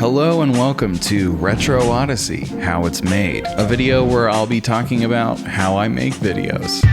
Hello and welcome to Retro Odyssey, How It's Made, a video where I'll be talking about how I make videos.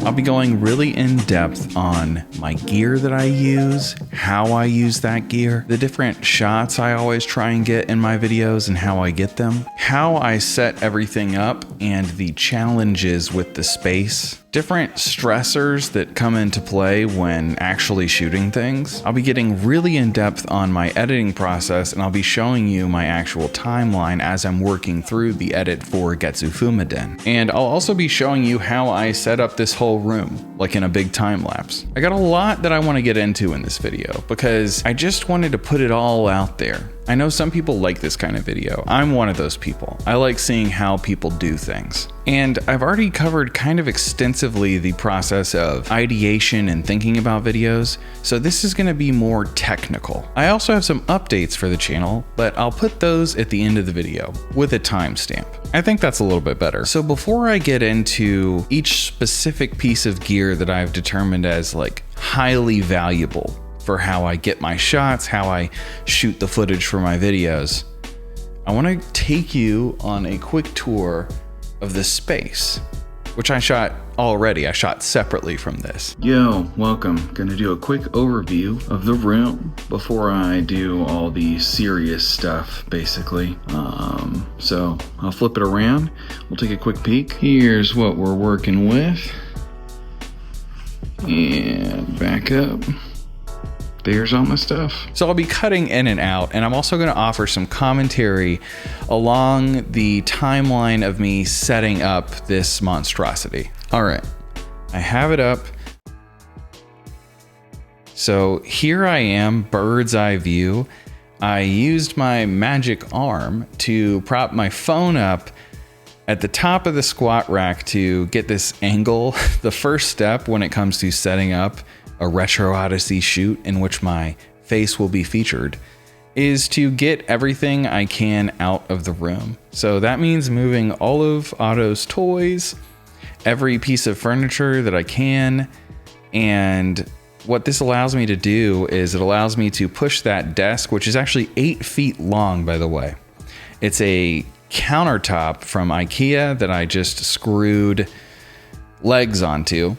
I'll be going really in depth on my gear that I use, how I use that gear, the different shots I always try and get in my videos and how I get them, how I set everything up and the challenges with the space, different stressors that come into play when actually shooting things. I'll be getting really in depth on my editing process, and I'll be showing you my actual timeline as I'm working through the edit for Getsu Fumiden. And I'll also be showing you how I set up this whole room, like in a big time lapse. I got a lot that I want to get into in this video because I just wanted to put it all out there. I know some people like this kind of video. I'm one of those people. I like seeing how people do things. And I've already covered kind of extensively the process of ideation and thinking about videos, so this is going to be more technical. I also have some updates for the channel, but I'll put those at the end of the video with a timestamp. I think that's a little bit better. So before I get into each specific piece of gear that I've determined as like highly valuable for how I get my shots, how I shoot the footage for my videos, I want to take you on a quick tour of this space, which I shot already. I shot separately from this. Yo, welcome. Gonna do a quick overview of the room before I do all the serious stuff, basically. So I'll flip it around. We'll take a quick peek. Here's what we're working with. And back up. There's all my stuff. So I'll be cutting in and out, and I'm also going to offer some commentary along the timeline of me setting up this monstrosity. All right, I have it up. So here I am, bird's eye view. I used my magic arm to prop my phone up at the top of the squat rack to get this angle. The first step when it comes to setting up a Retro Odyssey shoot in which my face will be featured is to get everything I can out of the room. So that means moving all of Otto's toys, every piece of furniture that I can, and what this allows me to do is it allows me to push that desk, which is actually 8 feet long, by the way. It's a countertop from IKEA that I just screwed legs onto.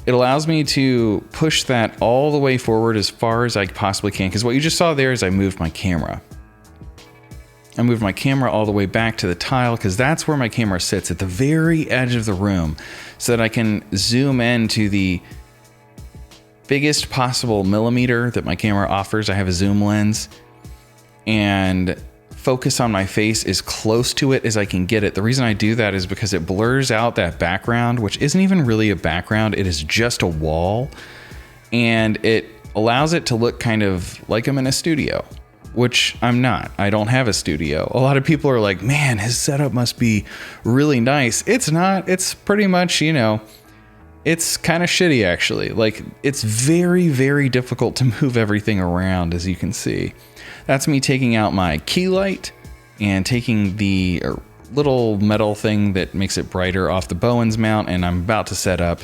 It allows me to push that all the way forward as far as I possibly can, because what you just saw there is I moved my camera. I moved my camera all the way back to the tile because that's where my camera sits, at the very edge of the room, so that I can zoom in to the biggest possible millimeter that my camera offers. I have a zoom lens, and focus on my face as close to it as I can get it. The reason I do that is because it blurs out that background, which isn't even really a background. It is just a wall, and it allows it to look kind of like I'm in a studio, which I'm not. I don't have a studio. A lot of people are like, man, his setup must be really nice. It's not. It's pretty much, you know, it's kind of shitty actually. Like, it's very, very difficult to move everything around, as you can see. That's me taking out my key light and taking the little metal thing that makes it brighter off the Bowens mount, and I'm about to set up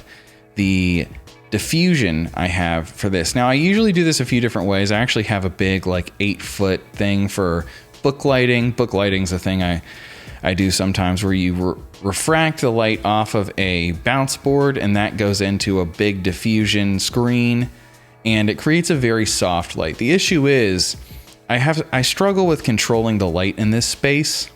the diffusion I have for this. Now, I usually do this a few different ways. I actually have a big, like, 8-foot thing for book lighting. Book lighting's a thing I do sometimes where you refract the light off of a bounce board, and that goes into a big diffusion screen, and it creates a very soft light. The issue is I struggle with controlling the light in this space.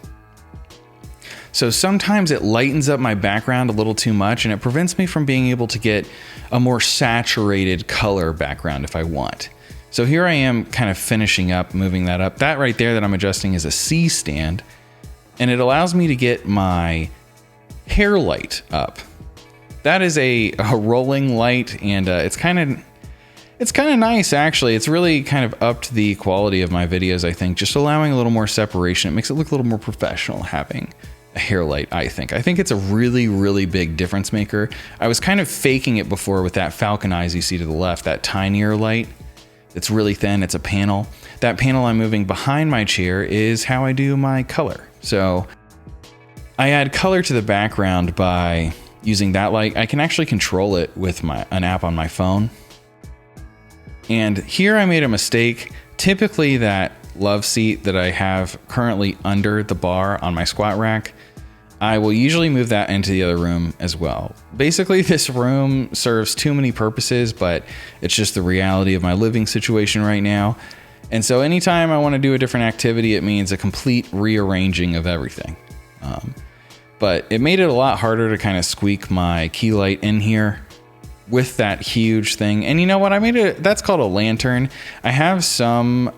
So sometimes it lightens up my background a little too much, and it prevents me from being able to get a more saturated color background if I want. So here I am kind of finishing up, moving that up. That right there that I'm adjusting is a C stand, and it allows me to get my hair light up. That is a rolling light, and it's kind of nice, actually. It's really kind of upped the quality of my videos, I think, just allowing a little more separation. It makes it look a little more professional having a hair light, I think. I think it's a really, really big difference maker. I was kind of faking it before with that Falcon Eyes you see to the left, that tinier light. It's really thin, it's a panel. That panel I'm moving behind my chair is how I do my color. So I add color to the background by using that light. I can actually control it with an app on my phone. And here I made a mistake. Typically that love seat that I have currently under the bar on my squat rack, I will usually move that into the other room as well. Basically, this room serves too many purposes, but it's just the reality of my living situation right now. And so anytime I want to do a different activity, it means a complete rearranging of everything. But it made it a lot harder to kind of squeak my key light in here with that huge thing. And you know what? That's called a lantern. I have some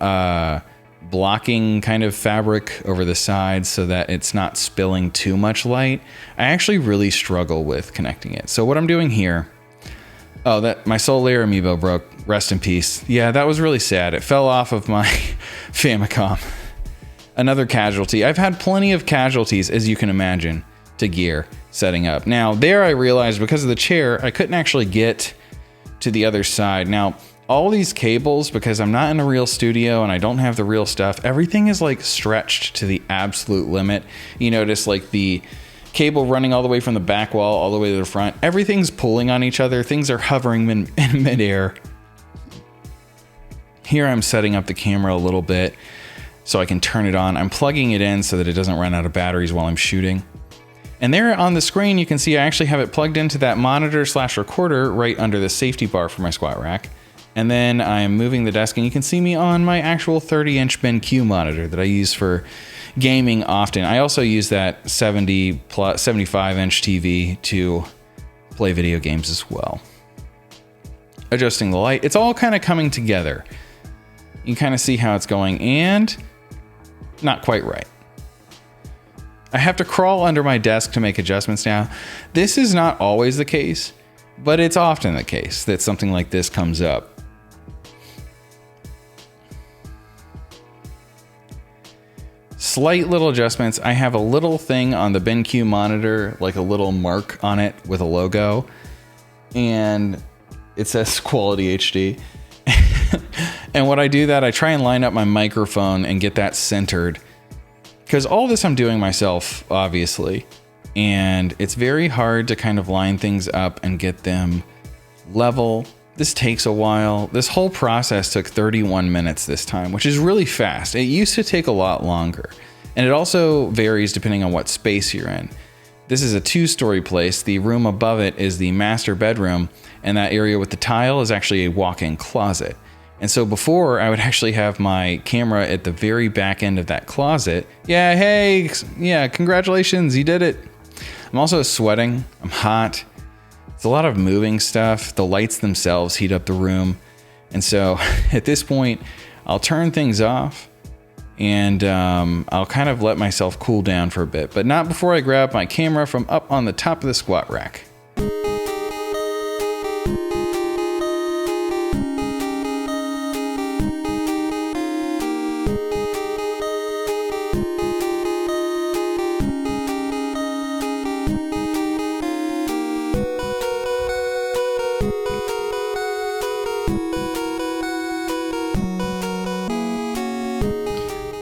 blocking kind of fabric over the sides so that it's not spilling too much light. I actually really struggle with connecting it. So what I'm doing here, that my Soul Layer amiibo broke. Rest in peace. Yeah, that was really sad. It fell off of my Famicom. Another casualty. I've had plenty of casualties, as you can imagine, to gear setting up. Now, there I realized because of the chair, I couldn't actually get to the other side. Now, all these cables, because I'm not in a real studio and I don't have the real stuff, everything is like stretched to the absolute limit. You notice like the cable running all the way from the back wall all the way to the front. Everything's pulling on each other. Things are hovering in midair. Here I'm setting up the camera a little bit so I can turn it on. I'm plugging it in so that it doesn't run out of batteries while I'm shooting. And there on the screen, you can see I actually have it plugged into that monitor/recorder right under the safety bar for my squat rack. And then I'm moving the desk and you can see me on my actual 30-inch BenQ monitor that I use for gaming often. I also use that 75-inch TV to play video games as well. Adjusting the light. It's all kind of coming together. You can kind of see how it's going, and not quite right. I have to crawl under my desk to make adjustments now. This is not always the case, but it's often the case that something like this comes up. Slight little adjustments. I have a little thing on the BenQ monitor, like a little mark on it with a logo, and it says Quality HD. And when I do that, I try and line up my microphone and get that centered, because all this I'm doing myself, obviously, and it's very hard to kind of line things up and get them level. This takes a while. This whole process took 31 minutes this time, which is really fast. It used to take a lot longer. And it also varies depending on what space you're in. This is a 2-story place. The room above it is the master bedroom, and that area with the tile is actually a walk-in closet. And so before, I would actually have my camera at the very back end of that closet. Yeah, hey, yeah, congratulations, you did it. I'm also sweating. I'm hot. It's a lot of moving stuff. The lights themselves heat up the room. And so at this point, I'll turn things off and I'll kind of let myself cool down for a bit, but not before I grab my camera from up on the top of the squat rack.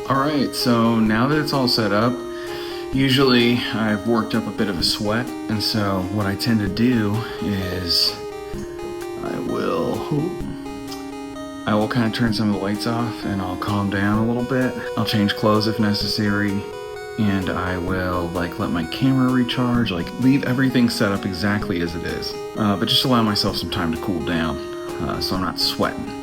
Alright, so now that it's all set up, usually I've worked up a bit of a sweat, and so what I tend to do is I will kind of turn some of the lights off and I'll calm down a little bit. I'll change clothes if necessary, and I will let my camera recharge, leave everything set up exactly as it is, but just allow myself some time to cool down so I'm not sweating.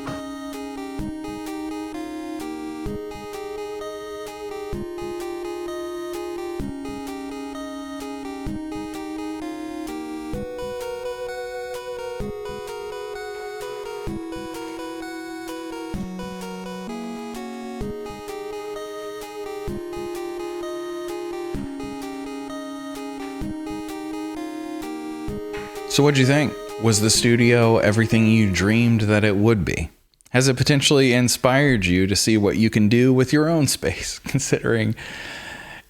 So what'd you think? Was the studio everything you dreamed that it would be? Has it potentially inspired you to see what you can do with your own space, considering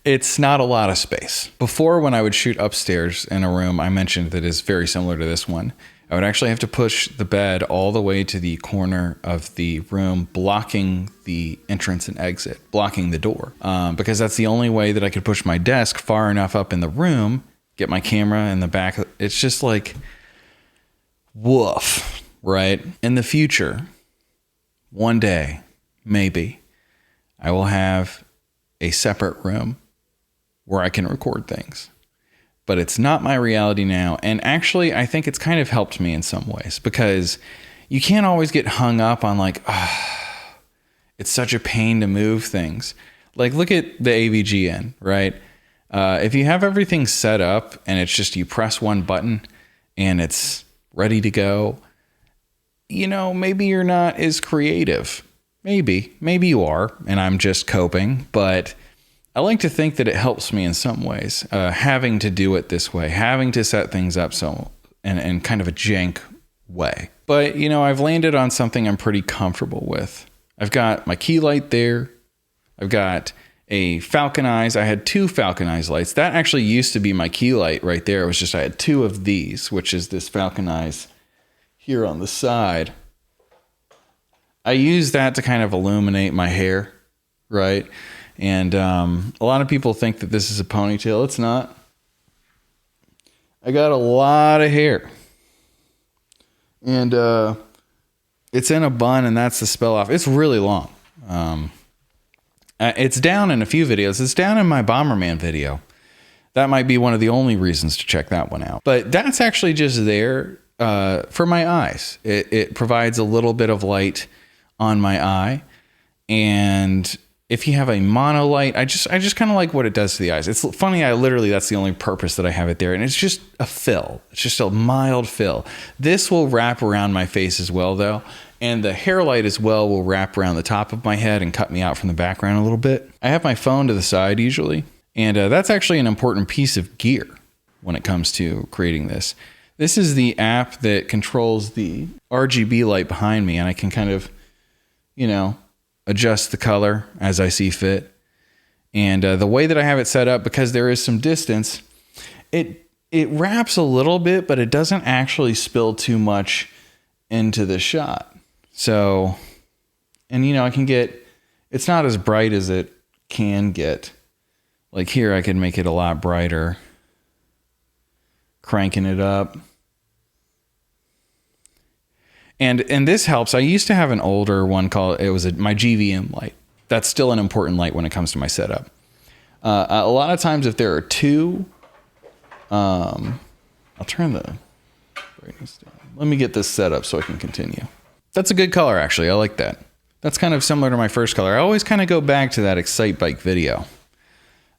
it's not a lot of space? Before, when I would shoot upstairs in a room I mentioned that is very similar to this one, I would actually have to push the bed all the way to the corner of the room, blocking the entrance and exit, blocking the door, because that's the only way that I could push my desk far enough up in the room, get my camera in the back. It's just like, woof, right? In the future, one day, maybe, I will have a separate room where I can record things. But it's not my reality now. And actually, I think it's kind of helped me in some ways, because you can't always get hung up on like, it's such a pain to move things. Like, look at the AVGN, right? If you have everything set up and it's just you press one button and it's ready to go, you know, maybe you're not as creative. Maybe you are, and I'm just coping, but I like to think that it helps me in some ways, having to do it this way, having to set things up so in kind of a jank way. But, you know, I've landed on something I'm pretty comfortable with. I've got my key light there. I've got a Falcon Eyes. I had 2 Falcon Eyes lights. That actually used to be my key light right there. It was just I had 2 of these, which is this Falcon Eyes here on the side. I use that to kind of illuminate my hair, right? And a lot of people think that this is a ponytail. It's not. I got a lot of hair. And it's in a bun, and that's the spell off. It's really long. It's down in a few videos. It's down in my Bomberman video. That might be one of the only reasons to check that one out. But that's actually just there for my eyes. It provides a little bit of light on my eye. And if you have a mono light, I just kind of like what it does to the eyes. It's funny, that's the only purpose that I have it there. And it's just a fill. It's just a mild fill. This will wrap around my face as well, though. And the hair light as well will wrap around the top of my head and cut me out from the background a little bit. I have my phone to the side usually. And that's actually an important piece of gear when it comes to creating this. This is the app that controls the RGB light behind me. And I can kind of, you know, adjust the color as I see fit. And the way that I have it set up, because there is some distance, it wraps a little bit, but it doesn't actually spill too much into the shot. So, and you know, it's not as bright as it can get. Like here, I can make it a lot brighter, cranking it up. And this helps. I used to have an older one called, my GVM light. That's still an important light when it comes to my setup. A lot of times if there are 2, I'll turn the brightness down. Let me get this set up so I can continue. That's a good color, actually. I like that. That's kind of similar to my first color. I always kind of go back to that Excite Bike video.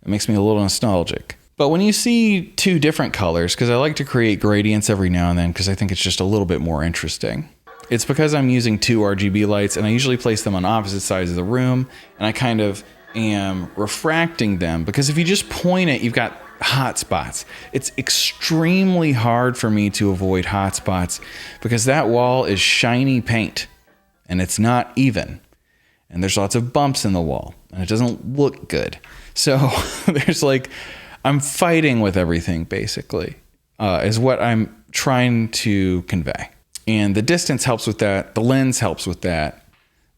It makes me a little nostalgic. But when you see 2 different colors, because I like to create gradients every now and then because I think it's just a little bit more interesting. It's because I'm using 2 RGB lights, and I usually place them on opposite sides of the room, and I kind of am refracting them, because if you just point it, you've got hot spots. It's extremely hard for me to avoid hot spots because that wall is shiny paint and it's not even, and there's lots of bumps in the wall and it doesn't look good. So there's like, I'm fighting with everything basically, is what I'm trying to convey. And the distance helps with that. The lens helps with that.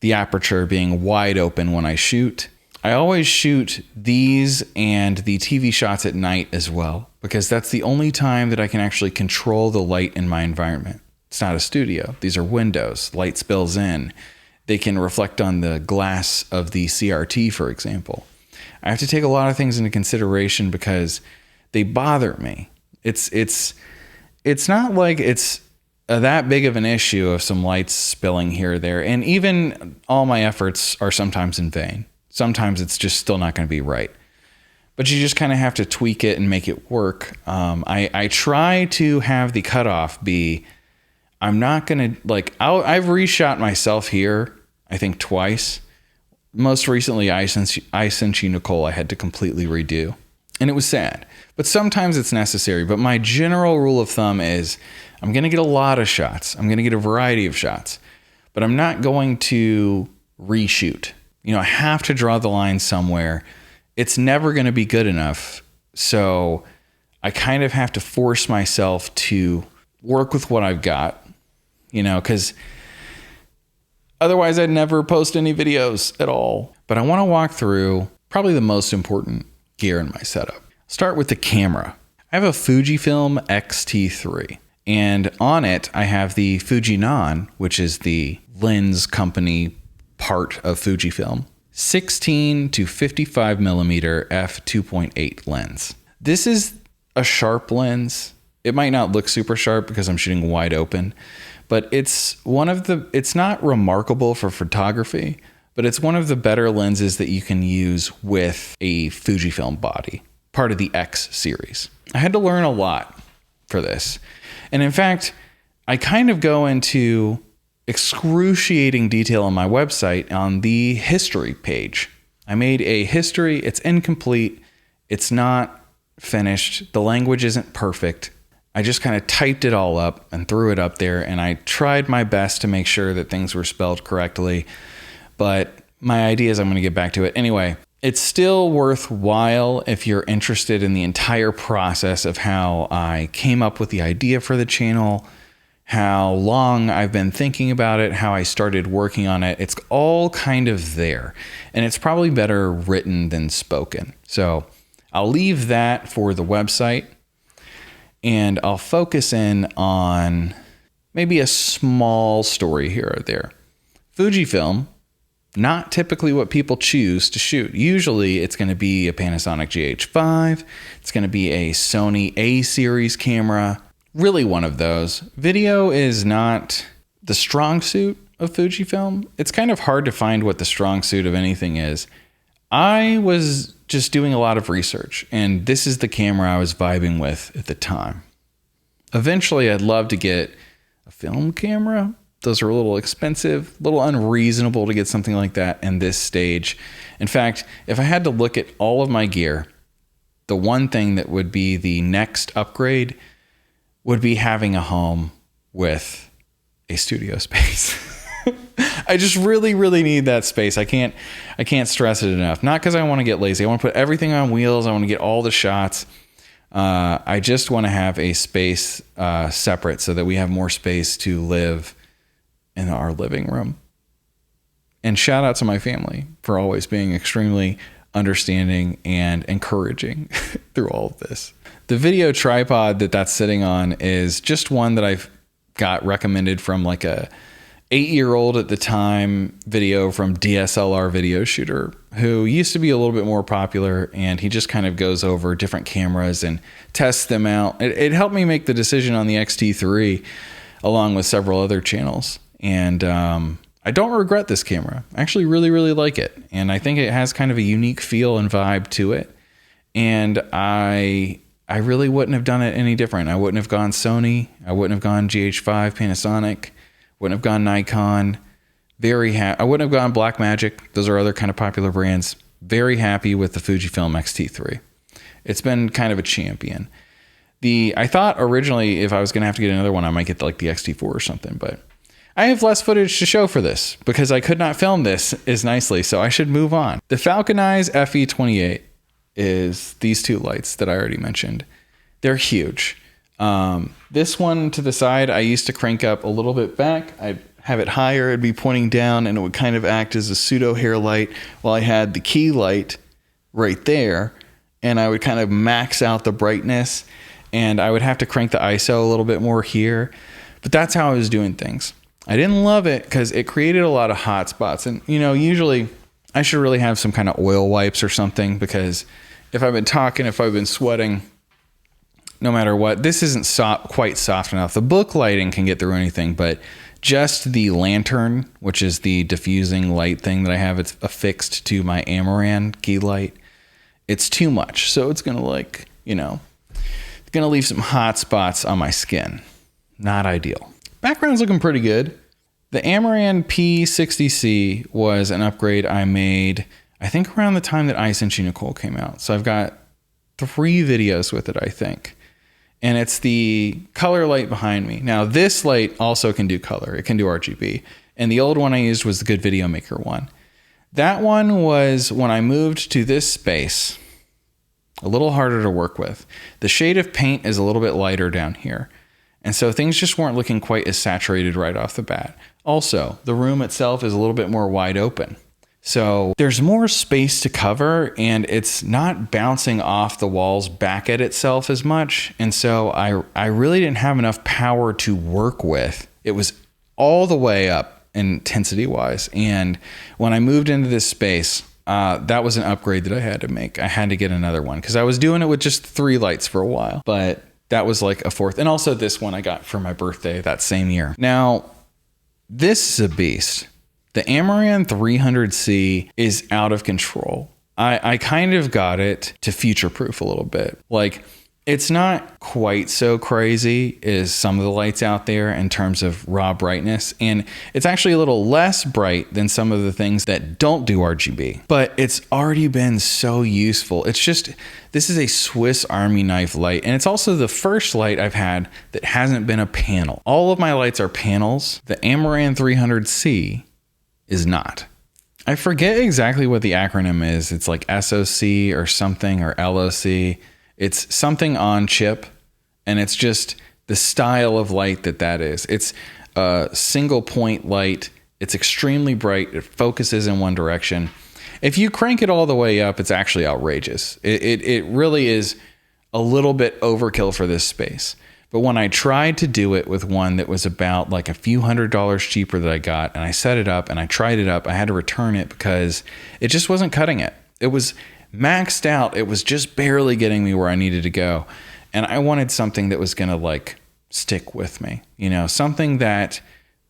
The aperture being wide open when I shoot. I always shoot these and the TV shots at night as well, because that's the only time that I can actually control the light in my environment. It's not a studio. These are windows. Light spills in. They can reflect on the glass of the CRT, for example. I have to take a lot of things into consideration because they bother me. It's not like it's that big of an issue of some lights spilling here or there. And even all my efforts are sometimes in vain. Sometimes it's just still not going to be right. But you just kind of have to tweak it and make it work. I try to have the cutoff be, I'm not going to, like, I've reshot myself here, I think twice. Most recently, I Sent You Nicole, I had to completely redo. And it was sad. But sometimes it's necessary. But my general rule of thumb is I'm going to get a lot of shots. I'm going to get a variety of shots. But I'm not going to reshoot. You know, I have to draw the line somewhere. It's never going to be good enough. So I kind of have to force myself to work with what I've got, because otherwise I'd never post any videos at all. But I want to walk through probably the most important gear in my setup. Start with the camera. I have a Fujifilm X-T3, and on it I have the Fujinon, which is the lens company part of Fujifilm, 16 to 55 millimeter f2.8 lens. This is a sharp lens. It might not look super sharp because I'm shooting wide open, but it's not remarkable for photography, but it's one of the better lenses that you can use with a Fujifilm body, part of the X series. I had to learn a lot for this. And in fact, I kind of go into excruciating detail on my website on the history page. I made a history. It's incomplete. It's not finished. The language isn't perfect. I just kind of typed it all up and threw it up there, and I tried my best to make sure that things were spelled correctly. But my idea is I'm going to get back to it. Anyway, it's still worthwhile if you're interested in the entire process of how I came up with the idea for the channel, how long I've been thinking about it, how I started working on it. It's all kind of there, and it's probably better written than spoken. So I'll leave that for the website, and I'll focus in on maybe a small story here or there. Fujifilm, not typically what people choose to shoot. Usually it's going to be a Panasonic GH5. It's going to be a Sony A-series camera. Really one of those. Video is not the strong suit of Fujifilm. It's kind of hard to find what the strong suit of anything is. I was just doing a lot of research, and this is the camera I was vibing with at the time. Eventually, I'd love to get a film camera. Those are a little expensive, a little unreasonable to get something like that in this stage. In fact, if I had to look at all of my gear, the one thing that would be the next upgrade would be having a home with a studio space. I just really, really need that space. I can't stress it enough. Not because I want to get lazy. I want to put everything on wheels. I want to get all the shots. I just want to have a space separate so that we have more space to live in our living room. And shout out to my family for always being extremely understanding and encouraging through all of this. The video tripod that's sitting on is just one that I've got recommended from like a 8-year-old at the time video from DSLR Video Shooter, who used to be a little bit more popular, and he just kind of goes over different cameras and tests them out. It helped me make the decision on the X-T3 along with several other channels. And I don't regret this camera. I actually really, really like it. And I think it has kind of a unique feel and vibe to it. And I really wouldn't have done it any different. I wouldn't have gone Sony. I wouldn't have gone GH5, Panasonic. Wouldn't have gone Nikon. I wouldn't have gone Blackmagic. Those are other kind of popular brands. Very happy with the Fujifilm X-T3. It's been kind of a champion. I thought originally if I was going to have to get another one, I might get like the X-T4 or something, but I have less footage to show for this because I could not film this as nicely, so I should move on. The Falcon Eyes FE28 is these two lights that I already mentioned. They're huge. This one to the side, I used to crank up a little bit back. I'd have it higher, it'd be pointing down, and it would kind of act as a pseudo hair light while I had the key light right there, and I would kind of max out the brightness, and I would have to crank the ISO a little bit more here, but that's how I was doing things. I didn't love it because it created a lot of hot spots. And, usually I should really have some kind of oil wipes or something, because if I've been sweating, no matter what, this isn't quite soft enough. The book lighting can get through anything, but just the lantern, which is the diffusing light thing that I have, it's affixed to my Amaran key light. It's too much. So it's going to it's going to leave some hot spots on my skin. Not ideal. Background's looking pretty good. The Amaran P60C was an upgrade I made, I think around the time that I Sent You Nicole came out. So I've got 3 videos with it, I think. And it's the color light behind me. Now this light also can do color. It can do RGB. And the old one I used was the Good Video Maker one. That one was, when I moved to this space, a little harder to work with. The shade of paint is a little bit lighter down here. And so things just weren't looking quite as saturated right off the bat. Also, the room itself is a little bit more wide open. So there's more space to cover, and it's not bouncing off the walls back at itself as much. And so I really didn't have enough power to work with. It was all the way up intensity wise. And when I moved into this space, that was an upgrade that I had to make. I had to get another one because I was doing it with just 3 lights for a while, but that was like a 4th. And also this one I got for my birthday that same year. Now, this is a beast. The Amaran 300C is out of control. I kind of got it to future-proof a little bit. Like, it's not quite so crazy as some of the lights out there in terms of raw brightness. And it's actually a little less bright than some of the things that don't do RGB. But it's already been so useful. It's just, this is a Swiss Army knife light. And it's also the first light I've had that hasn't been a panel. All of my lights are panels. The Amaran 300C is not. I forget exactly what the acronym is. It's like SOC or something, or LOC. It's something on chip, and it's just the style of light that is. It's a single point light. It's extremely bright. It focuses in one direction. If you crank it all the way up, it's actually outrageous. It really is a little bit overkill for this space. But when I tried to do it with one that was about like a few $100s cheaper that I got, and I set it up and I tried it up, I had to return it because it just wasn't cutting it. It was maxed out. It was just barely getting me where I needed to go. And I wanted something that was going to like stick with me, you know, something that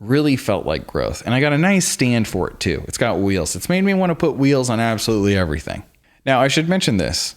really felt like growth. And I got a nice stand for it too. It's got wheels. It's made me want to put wheels on absolutely everything. Now, I should mention this.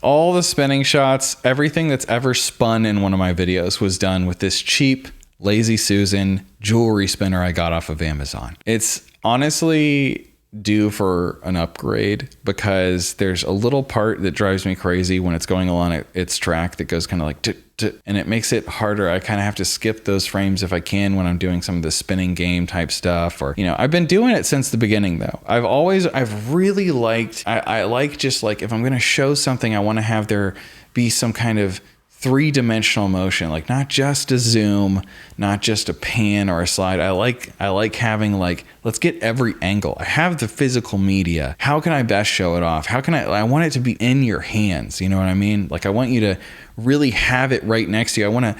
All the spinning shots, everything that's ever spun in one of my videos was done with this cheap Lazy Susan jewelry spinner I got off of Amazon. It's honestly due for an upgrade because there's a little part that drives me crazy when it's going along its track that goes kind of like and it makes it harder. I kind of have to skip those frames if I can when I'm doing some of the spinning game type stuff, or, you know, I've been doing it since the beginning though. I've really liked, I like just like, if I'm going to show something, I want to have there be some kind of 3-dimensional motion, like not just a zoom, not just a pan or a slide. I like having like, let's get every angle. I have the physical media. How can I best show it off? I want it to be in your hands. You know what I mean? Like I want you to really have it right next to you. I want to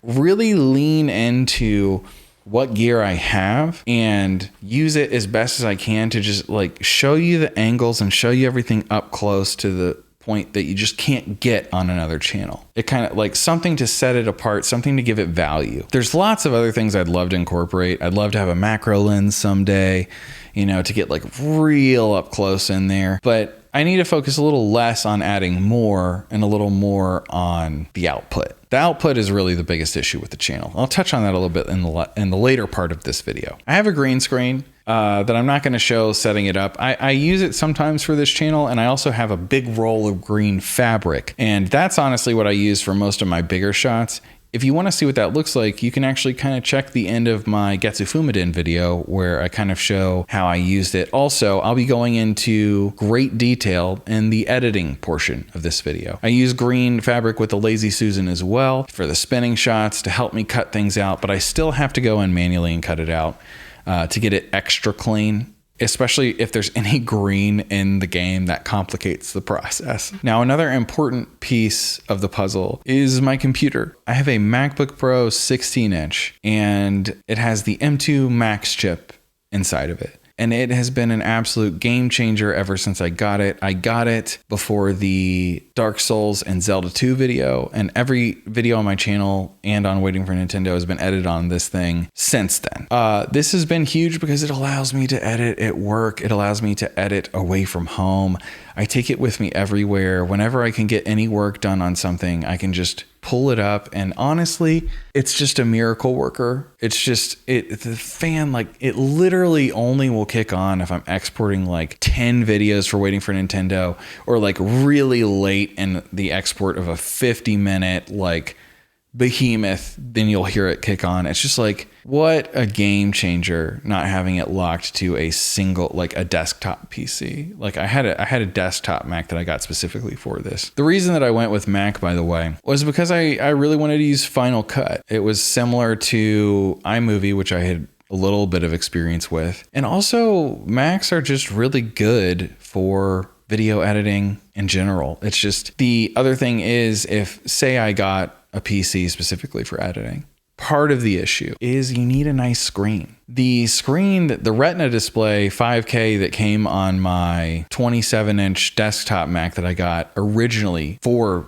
really lean into what gear I have and use it as best as I can to just like show you the angles and show you everything up close to the point that you just can't get on another channel. It kind of like something to set it apart, something to give it value. There's lots of other things I'd love to incorporate. I'd love to have a macro lens someday, you know, to get like real up close in there. But I need to focus a little less on adding more and a little more on the output. The output is really the biggest issue with the channel. I'll touch on that a little bit in the later part of this video. I have a green screen that I'm not going to show setting it up. I use it sometimes for this channel, and I also have a big roll of green fabric, and that's honestly what I use for most of my bigger shots. If you want to see what that looks like, you can actually kind of check the end of my Getsu Fumiden video where I kind of show how I used it. Also, I'll be going into great detail in the editing portion of this video. I use green fabric with the Lazy Susan as well for the spinning shots to help me cut things out, but I still have to go in manually and cut it out to get it extra clean. Especially if there's any green in the game, that complicates the process. Now, another important piece of the puzzle is my computer. I have a MacBook Pro 16-inch, and it has the M2 Max chip inside of it. And it has been an absolute game changer ever since I got it. I got it before the Dark Souls and Zelda 2 video, and every video on my channel and on Waiting for Nintendo has been edited on this thing since then. This has been huge because it allows me to edit at work. It allows me to edit away from home. I take it with me everywhere. Whenever I can get any work done on something, I can just pull it up, and honestly, it's just a miracle worker. It's just, the fan, like, it literally only will kick on if I'm exporting like 10 videos for Waiting for Nintendo, or like really late in the export of a 50-minute like behemoth, then you'll hear it kick on. It's just like, what a game changer not having it locked to a single, like a desktop PC. Like I had a desktop Mac that I got specifically for this. The reason that I went with Mac, by the way, was because I really wanted to use Final Cut. It was similar to iMovie, which I had a little bit of experience with. And also Macs are just really good for video editing in general. It's just, the other thing is, if say I got a PC specifically for editing, part of the issue is you need a nice screen. The screen, the Retina display 5K that came on my 27-inch desktop Mac that I got originally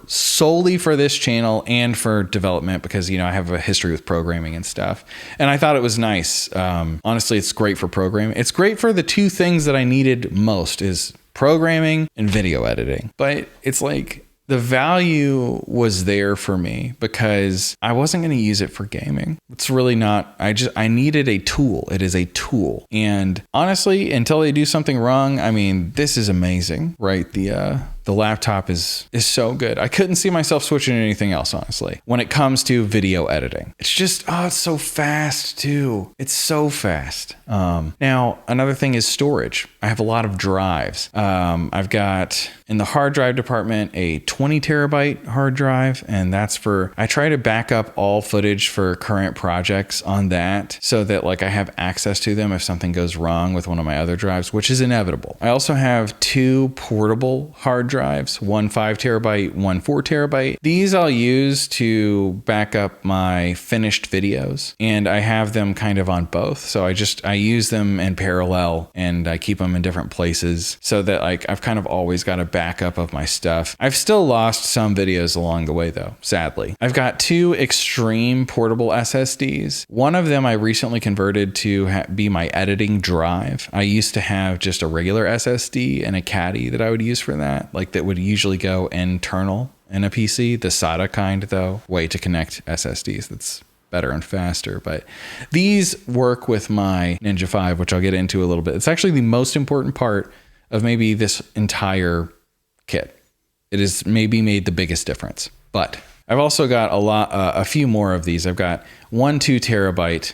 solely for this channel and for development, because, I have a history with programming and stuff. And I thought it was nice. Honestly, it's great for programming. It's great for the two things that I needed most, is programming and video editing. But it's like, the value was there for me because I wasn't going to use it for gaming. It's really not. I needed a tool. It is a tool. And honestly, until they do something wrong, I mean, this is amazing, right? The laptop is so good. I couldn't see myself switching to anything else, honestly, when it comes to video editing. It's just, it's so fast too. It's so fast. Now, another thing is storage. I have a lot of drives. I've got, in the hard drive department, a 20 terabyte hard drive, and that's I try to back up all footage for current projects on that so that like I have access to them if something goes wrong with one of my other drives, which is inevitable. I also have 2 portable hard drives, one 5 terabyte, one 4 terabyte. These I'll use to back up my finished videos, and I have them kind of on both. So I use them in parallel, and I keep them in different places so that like I've kind of always got a backup of my stuff. I've still lost some videos along the way though, sadly. I've got 2 extreme portable SSDs. One of them I recently converted to be my editing drive. I used to have just a regular SSD and a caddy that I would use for that, like that would usually go internal in a PC. The SATA kind though, way to connect SSDs. That's better and faster. But these work with my Ninja 5, which I'll get into a little bit. It's actually the most important part of maybe this entire kit. It has maybe made the biggest difference. But I've also got a few more of these. I've got 1 2 terabyte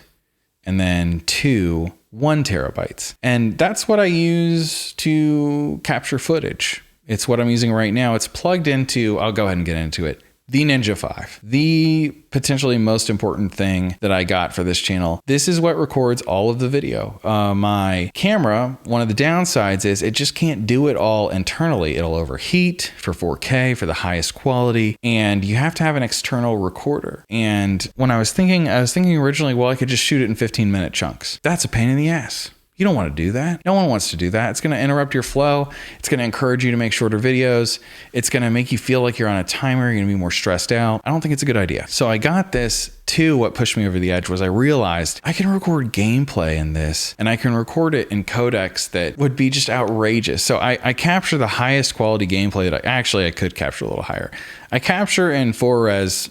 and then 2 1 terabytes. And that's what I use to capture footage. It's what I'm using right now. It's plugged into, I'll go ahead and get into it, the Ninja 5, the potentially most important thing that I got for this channel. This is what records all of the video. My camera, one of the downsides is it just can't do it all internally. It'll overheat for 4K, for the highest quality, and you have to have an external recorder. And when I was thinking originally, well, I could just shoot it in 15-minute chunks. That's a pain in the ass. You don't want to do that. No one wants to do that. It's going to interrupt your flow. It's going to encourage you to make shorter videos. It's going to make you feel like you're on a timer. You're going to be more stressed out. I don't think it's a good idea. So I got this. Too, what pushed me over the edge was I realized I can record gameplay in this, and I can record it in codecs that would be just outrageous. So I capture the highest quality gameplay that I could capture a little higher. I capture in ProRes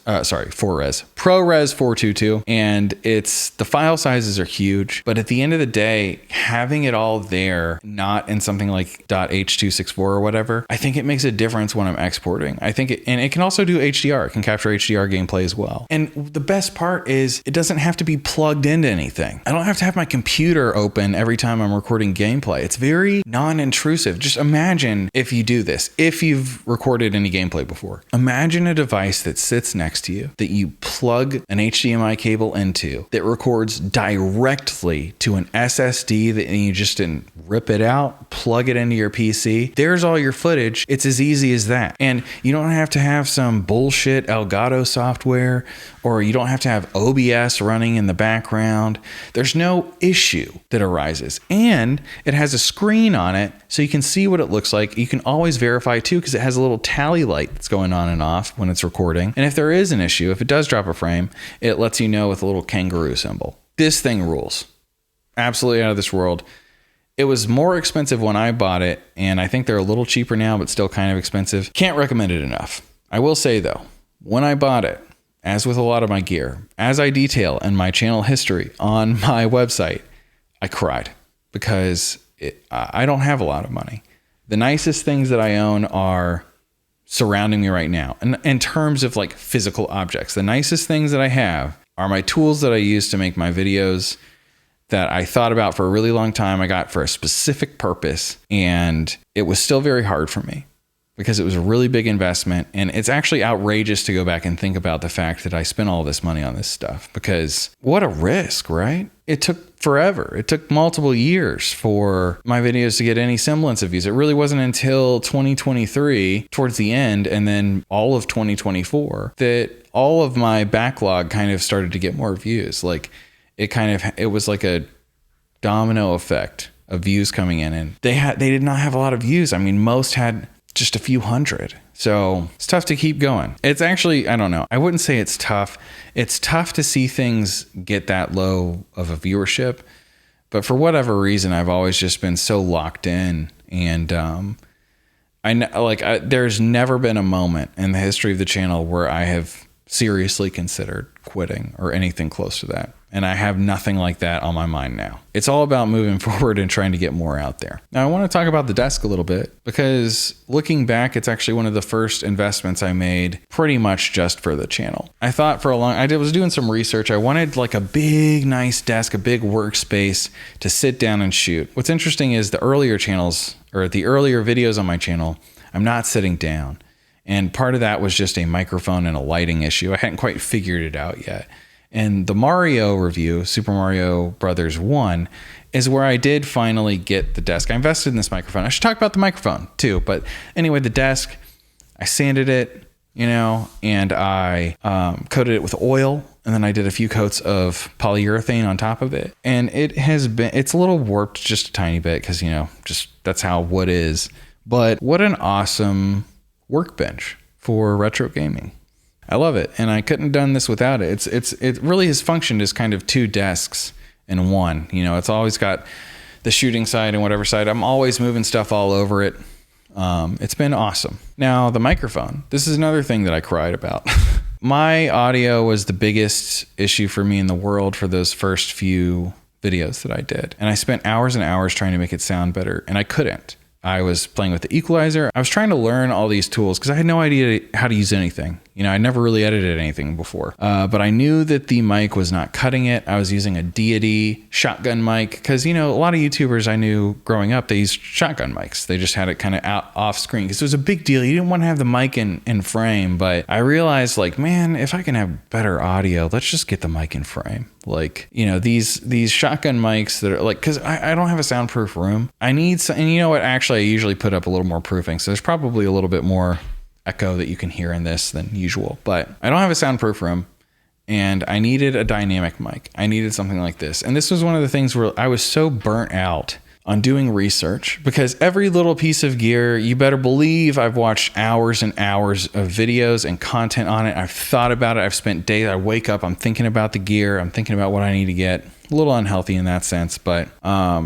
422, and the file sizes are huge, but at the end of the day, having it all there, not in something like .h264 or whatever, I think it makes a difference when I'm exporting. And it can also do HDR. It can capture HDR gameplay as well. And the best part is it doesn't have to be plugged into anything. I don't have to have my computer open every time I'm recording gameplay. It's very non-intrusive. Just imagine if you do this, if you've recorded any gameplay before. Imagine a device that sits next to you that you plug an HDMI cable into that records directly to an SSD that you just didn't rip it out, plug it into your PC. There's all your footage. It's as easy as that. And you don't have to have some bullshit Elgato software, or you don't have to have OBS running in the background. There's no issue that arises. And it has a screen on it so you can see what it looks like. You can always verify too, because it has a little tally light that's going on and off when it's recording. And if there is an issue, if it does drop a frame, it lets you know with a little kangaroo symbol. This thing rules. Absolutely out of this world. It was more expensive when I bought it, and I think they're a little cheaper now, but still kind of expensive. Can't recommend it enough. I will say though, when I bought it, as with a lot of my gear, as I detail in my channel history on my website, I cried because I don't have a lot of money. The nicest things that I own are surrounding me right now. And in terms of like physical objects, the nicest things that I have are my tools that I use to make my videos that I thought about for a really long time. I got for a specific purpose, and it was still very hard for me because it was a really big investment. And it's actually outrageous to go back and think about the fact that I spent all this money on this stuff, because what a risk, right? It took forever. It took multiple years for my videos to get any semblance of views. It really wasn't until 2023, towards the end, and then all of 2024, that all of my backlog kind of started to get more views. Like it was like a domino effect of views coming in, and they did not have a lot of views. I mean, most had just a few hundred. So it's tough to keep going. It's actually, I don't know. I wouldn't say it's tough. It's tough to see things get that low of a viewership, but for whatever reason, I've always just been so locked in. And there's never been a moment in the history of the channel where I have seriously considered quitting or anything close to that. And I have nothing like that on my mind now. It's all about moving forward and trying to get more out there. Now, I want to talk about the desk a little bit, because looking back, it's actually one of the first investments I made pretty much just for the channel. I thought for I was doing some research. I wanted like a big, nice desk, a big workspace to sit down and shoot. What's interesting is the earlier channels, or the earlier videos on my channel, I'm not sitting down. And part of that was just a microphone and a lighting issue. I hadn't quite figured it out yet. And the Mario review, Super Mario Brothers 1, is where I did finally get the desk. I invested in this microphone. I should talk about the microphone too. But anyway, the desk, I sanded it, and I coated it with oil. And then I did a few coats of polyurethane on top of it. And it's a little warped just a tiny bit because, just that's how wood is. But what an awesome workbench for retro gaming. I love it, and I couldn't have done this without it. It really has functioned as kind of two desks in one. It's always got the shooting side and whatever side. I'm always moving stuff all over it. It's been awesome. Now, the microphone. This is another thing that I cried about. My audio was the biggest issue for me in the world for those first few videos that I did, and I spent hours and hours trying to make it sound better, and I couldn't. I was playing with the equalizer. I was trying to learn all these tools because I had no idea how to use anything. I never really edited anything before. But I knew that the mic was not cutting it. I was using a Deity shotgun mic because, a lot of YouTubers I knew growing up, they used shotgun mics. They just had it kind of out off screen because it was a big deal. You didn't want to have the mic in frame. But I realized, man, if I can have better audio, let's just get the mic in frame. These shotgun mics that are because I don't have a soundproof room. I need some, and you know what? Actually, I usually put up a little more proofing. So there's probably a little bit more echo that you can hear in this than usual, but I don't have a soundproof room, and I needed a dynamic mic. I needed something like this. And this was one of the things where I was so burnt out on doing research, because every little piece of gear, you better believe I've watched hours and hours of videos and content on it. I've thought about it. I've spent days. I wake up, I'm thinking about the gear. I'm thinking about what I need to get. A little unhealthy in that sense. But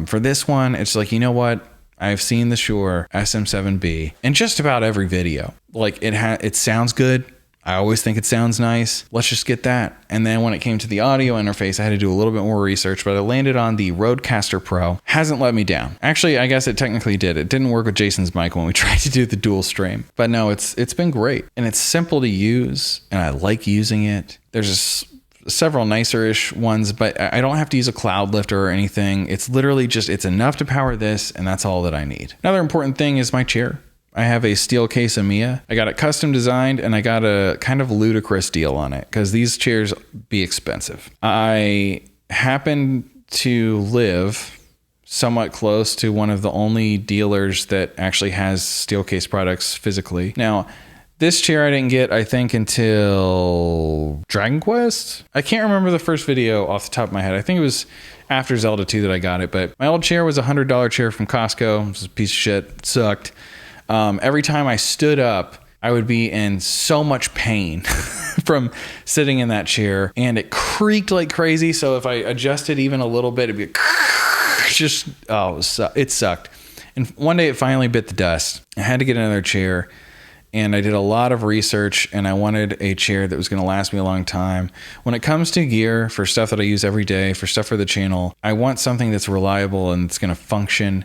for this one, it's you know what? I've seen the Shure SM7B in just about every video. It sounds good. I always think it sounds nice. Let's just get that. And then when it came to the audio interface, I had to do a little bit more research, but I landed on the Rodecaster Pro. Hasn't let me down. Actually, I guess it technically did. It didn't work with Jason's mic when we tried to do the dual stream. But no, it's been great. And it's simple to use, and I like using it. There's several nicer-ish ones, but I don't have to use a cloud lifter or anything. It's literally it's enough to power this, and that's all that I need. Another important thing is my chair. I have a steel case Amiya. I got it custom designed, and I got a kind of ludicrous deal on it because these chairs be expensive. I happen to live somewhat close to one of the only dealers that actually has steel case products physically. Now, this chair I didn't get, I think, until Dragon Quest. I can't remember the first video off the top of my head. I think it was after Zelda 2 that I got it, but my old chair was a $100 chair from Costco. It was a piece of shit. It sucked. Every time I stood up, I would be in so much pain from sitting in that chair, and it creaked like crazy. So if I adjusted even a little bit, it'd be it sucked. And one day it finally bit the dust. I had to get another chair. And I did a lot of research, and I wanted a chair that was going to last me a long time. When it comes to gear for stuff that I use every day, for stuff for the channel, I want something that's reliable and it's going to function,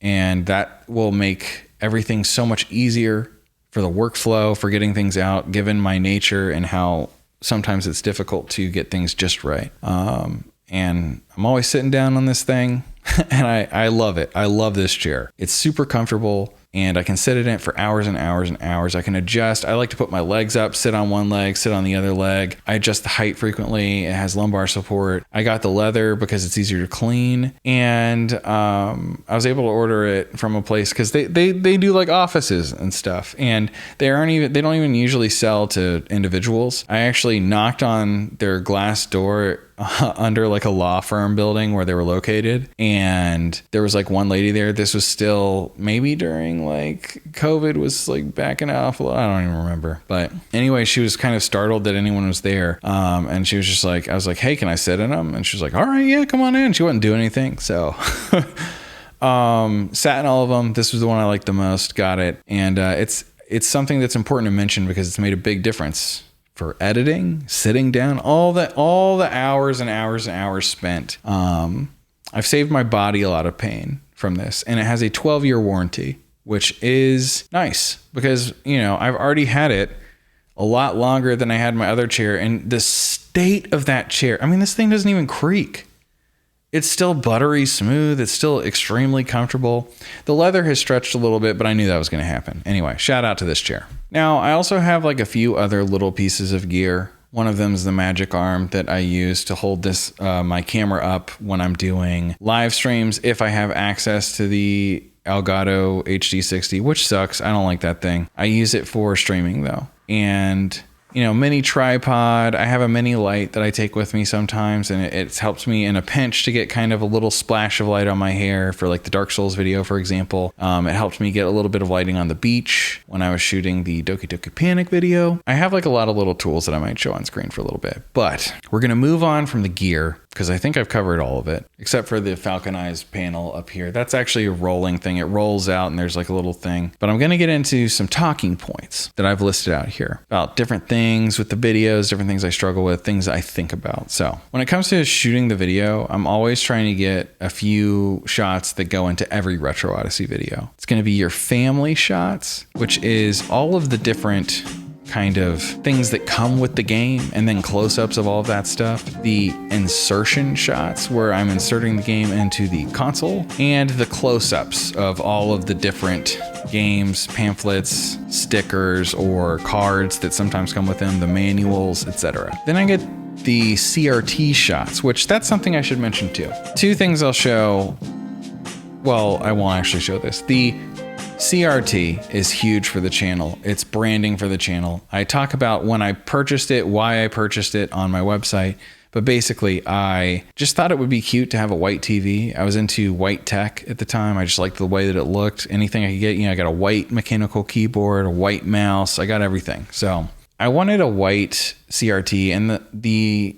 and that will make everything so much easier for the workflow, for getting things out, given my nature and how sometimes it's difficult to get things just right. And I'm always sitting down on this thing and I love it. I love this chair. It's super comfortable and I can sit in it for hours and hours and hours. I can adjust. I like to put my legs up, sit on one leg, sit on the other leg. I adjust the height frequently. It has lumbar support. I got the leather because it's easier to clean. And I was able to order it from a place because they do like offices and stuff. And they don't even usually sell to individuals. I actually knocked on their glass door under like a law firm building where they were located, and there was like one lady there. This was still maybe during like COVID was like backing off. I don't even remember, but anyway, she was kind of startled that anyone was there, and she was just like, I was like, hey, can I sit in them? And she was like, all right, yeah, come on in. She wouldn't do anything, so sat in all of them. This was the one I liked the most. Got it. And it's something that's important to mention because it's made a big difference for editing, sitting down, all the hours and hours and hours spent. I've saved my body a lot of pain from this, and it has a 12-year warranty, which is nice because, you know, I've already had it a lot longer than I had my other chair, and the state of that chair, I mean, this thing doesn't even creak. It's still buttery smooth. It's still extremely comfortable. The leather has stretched a little bit, but I knew that was going to happen. Anyway, shout out to this chair. Now, I also have like a few other little pieces of gear. One of them is the magic arm that I use to hold this my camera up when I'm doing live streams if I have access to the Elgato HD60, which sucks. I don't like that thing. I use it for streaming though. And you know, mini tripod. I have a mini light that I take with me sometimes, and it helps me in a pinch to get kind of a little splash of light on my hair for like the Dark Souls video, for example. It helped me get a little bit of lighting on the beach when I was shooting the Doki Doki Panic video. I have like a lot of little tools that I might show on screen for a little bit, but we're going to move on from the gear because I think I've covered all of it except for the falconized panel up here. That's actually a rolling thing. It rolls out and there's like a little thing, but I'm going to get into some talking points that I've listed out here about different things with the videos, different things I struggle with, things I think about. So when it comes to shooting the video, I'm always trying to get a few shots that go into every Retro Odyssey video. It's going to be your family shots, which is all of the different kind of things that come with the game, and then close-ups of all of that stuff. The insertion shots where I'm inserting the game into the console, and the close-ups of all of the different games, pamphlets, stickers, or cards that sometimes come with them, the manuals, etc. Then I get the CRT shots, which that's something I should mention too. Two things I'll show. Well, I won't actually show this. The CRT is huge for the channel. It's branding for the channel. I talk about when I purchased it, why I purchased it on my website, but basically I just thought it would be cute to have a white TV. I was into white tech at the time. I just liked the way that it looked. Anything I could get, you know, I got a white mechanical keyboard, a white mouse, I got everything. So I wanted a white CRT, and the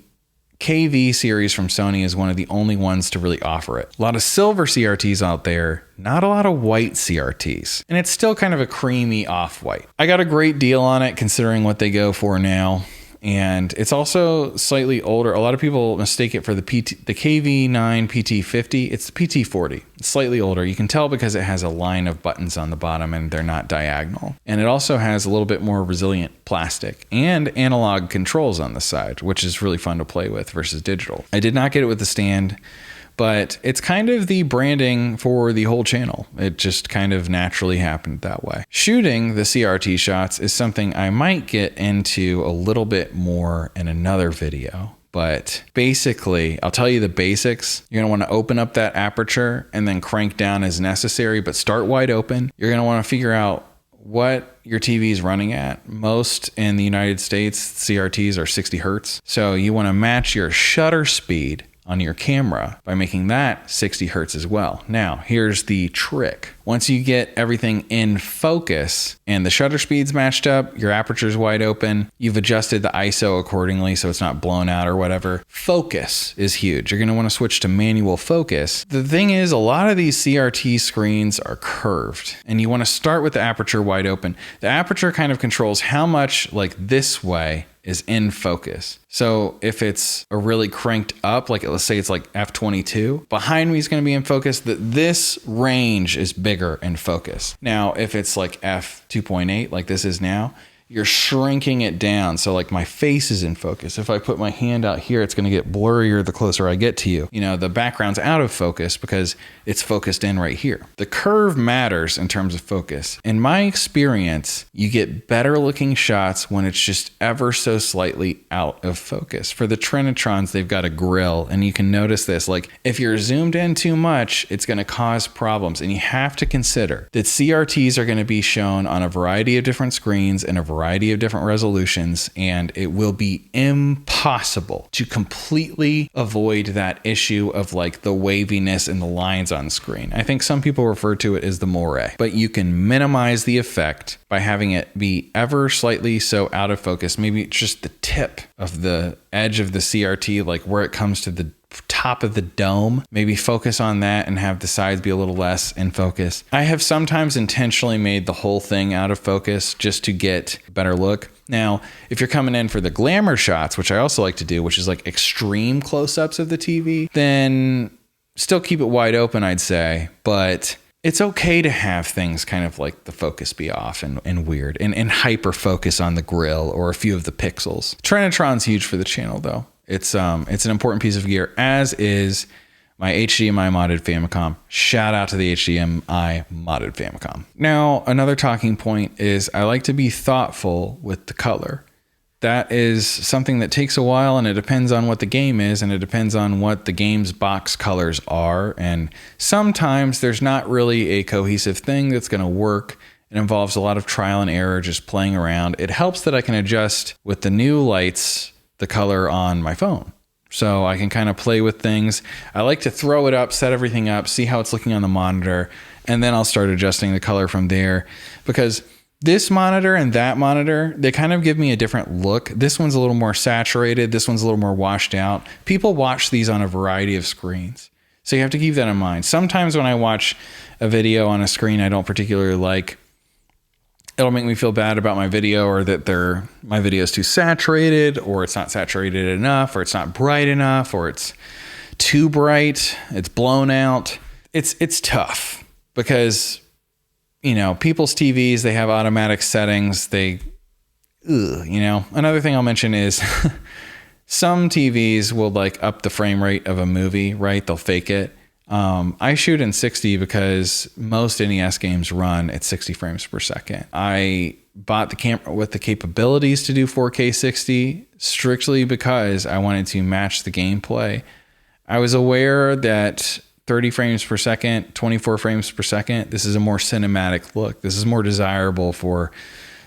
KV series from Sony is one of the only ones to really offer it. A lot of silver CRTs out there, not a lot of white CRTs. And it's still kind of a creamy off-white. I got a great deal on it considering what they go for now. And it's also slightly older. A lot of people mistake it for the KV9 PT50. It's the PT40. It's slightly older. You can tell because it has a line of buttons on the bottom and they're not diagonal. And it also has a little bit more resilient plastic and analog controls on the side, which is really fun to play with versus digital. I did not get it with the stand, but it's kind of the branding for the whole channel. It just kind of naturally happened that way. Shooting the CRT shots is something I might get into a little bit more in another video. But basically, I'll tell you the basics. You're gonna wanna open up that aperture and then crank down as necessary, but start wide open. You're gonna wanna figure out what your TV is running at. Most in the United States, CRTs are 60 hertz. So you wanna match your shutter speed on your camera by making that 60 hertz as well. Now, here's the trick. Once you get everything in focus and the shutter speed's matched up, your aperture's wide open, you've adjusted the ISO accordingly so it's not blown out or whatever. Focus is huge. You're gonna wanna switch to manual focus. The thing is, a lot of these CRT screens are curved, and you wanna start with the aperture wide open. The aperture kind of controls how much like this way is in focus. So if it's a really cranked up, like let's say it's like f22, behind me is going to be in focus. This range is bigger in focus. Now, if it's like f2.8, like this is now, you're shrinking it down. So like my face is in focus. If I put my hand out here, it's going to get blurrier the closer I get to you. You know, the background's out of focus because it's focused in right here. The curve matters in terms of focus. In my experience, you get better looking shots when it's just ever so slightly out of focus. For the Trinitrons, they've got a grill, and you can notice this. Like if you're zoomed in too much, it's going to cause problems. And you have to consider that CRTs are going to be shown on a variety of different screens and a variety of different resolutions, and it will be impossible to completely avoid that issue of like the waviness and the lines on screen. I think some people refer to it as the moire, but you can minimize the effect by having it be ever slightly so out of focus. Maybe it's just the tip of the edge of the CRT, like where it comes to the top of the dome, maybe focus on that and have the sides be a little less in focus. I have sometimes intentionally made the whole thing out of focus just to get a better look. Now, if you're coming in for the glamour shots, which I also like to do, which is like extreme close-ups of the TV, then still keep it wide open, I'd say, but it's okay to have things kind of like the focus be off and weird and hyper focus on the grill or a few of the pixels. Trinitron's huge for the channel though. It's an important piece of gear, as is my HDMI modded Famicom. Shout out to the HDMI modded Famicom. Now, another talking point is I like to be thoughtful with the color. That is something that takes a while, and it depends on what the game is, and it depends on what the game's box colors are. And sometimes there's not really a cohesive thing that's going to work. It involves a lot of trial and error, just playing around. It helps that I can adjust with the new lights the color on my phone. So I can kind of play with things. I like to throw it up, set everything up, see how it's looking on the monitor, and then I'll start adjusting the color from there. Because this monitor and that monitor, they kind of give me a different look. This one's a little more saturated. This one's a little more washed out. People watch these on a variety of screens. So you have to keep that in mind. Sometimes when I watch a video on a screen I don't particularly like, it'll make me feel bad about my video, or that my video is too saturated, or it's not saturated enough, or it's not bright enough, or it's too bright, it's blown out. It's tough because, you know, people's TVs, they have automatic settings. Another thing I'll mention is some TVs will like up the frame rate of a movie, right? They'll fake it. I shoot in 60 because most NES games run at 60 frames per second. I bought the camera with the capabilities to do 4K 60 strictly because I wanted to match the gameplay. I was aware that 30 frames per second, 24 frames per second, this is a more cinematic look. This is more desirable for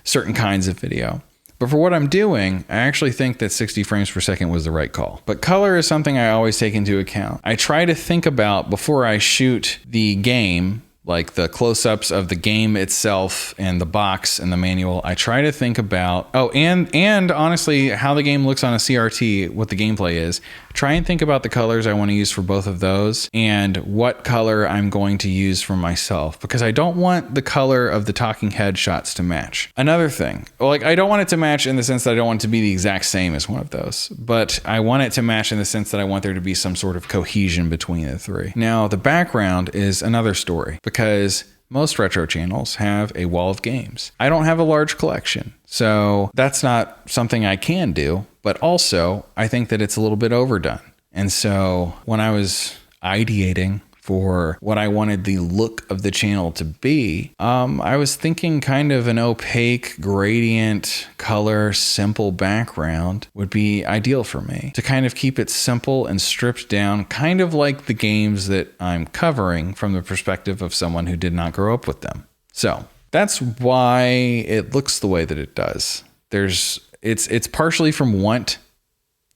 certain kinds of video. But for what I'm doing, I actually think that 60 frames per second was the right call. But color is something I always take into account. I try to think about, before I shoot the game, like the close-ups of the game itself and the box and the manual, I try to think about, and honestly, how the game looks on a CRT, what the gameplay is. Try and think about the colors I want to use for both of those and what color I'm going to use for myself, because I don't want the color of the talking head shots to match. Another thing, like I don't want it to match in the sense that I don't want it to be the exact same as one of those, but I want it to match in the sense that I want there to be some sort of cohesion between the three. Now, the background is another story, because most retro channels have a wall of games. I don't have a large collection, so that's not something I can do, but also I think that it's a little bit overdone. And so when I was ideating for what I wanted the look of the channel to be, I was thinking kind of an opaque gradient color, simple background would be ideal for me to kind of keep it simple and stripped down, kind of like the games that I'm covering from the perspective of someone who did not grow up with them. So that's why it looks the way that it does. It's partially from want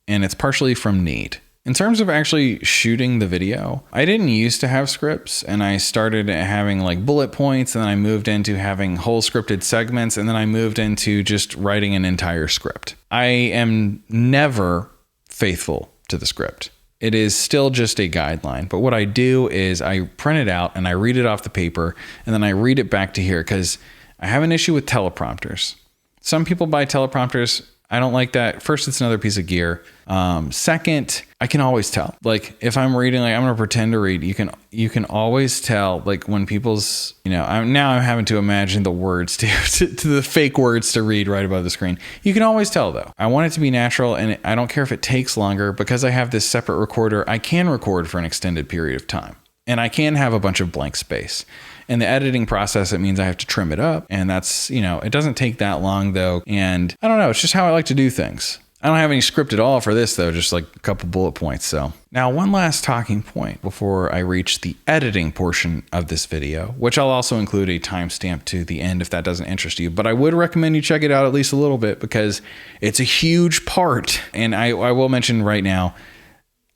and it's partially from need. In terms of actually shooting the video, I didn't used to have scripts, and I started having like bullet points, and then I moved into having whole scripted segments, and then I moved into just writing an entire script. I am never faithful to the script. It is still just a guideline, but what I do is I print it out and I read it off the paper, and then I read it back to here because I have an issue with teleprompters. Some people buy teleprompters. I don't like that. First, it's another piece of gear. Second, I can always tell. Like if I'm reading, like I'm gonna pretend to read. You can always tell. Like when people's, I'm having to imagine the words to the fake words to read right above the screen. You can always tell though. I want it to be natural, and I don't care if it takes longer because I have this separate recorder. I can record for an extended period of time, and I can have a bunch of blank space. In the editing process, it means I have to trim it up, and that's, it doesn't take that long though. And I don't know, it's just how I like to do things. I don't have any script at all for this though, just like a couple bullet points. So now one last talking point before I reach the editing portion of this video, which I'll also include a timestamp to the end if that doesn't interest you, but I would recommend you check it out at least a little bit because it's a huge part. And I will mention right now,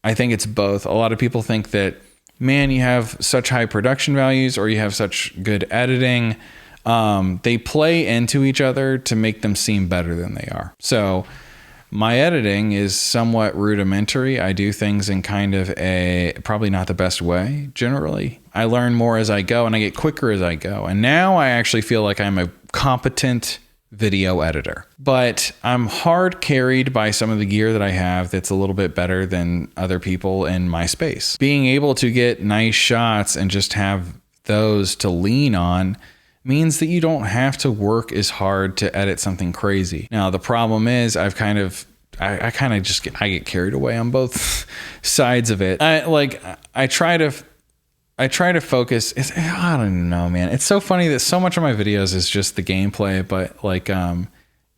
I think it's both. A lot of people think that, man, you have such high production values or you have such good editing. They play into each other to make them seem better than they are. So my editing is somewhat rudimentary. I do things in kind of probably not the best way generally. I learn more as I go and I get quicker as I go. And now I actually feel like I'm a competent video editor, but I'm hard carried by some of the gear that I have that's a little bit better than other people in my space. Being able to get nice shots and just have those to lean on means that you don't have to work as hard to edit something crazy. Now, the problem is I get carried away on both sides of it. I try to focus. I don't know, man. It's so funny that so much of my videos is just the gameplay, but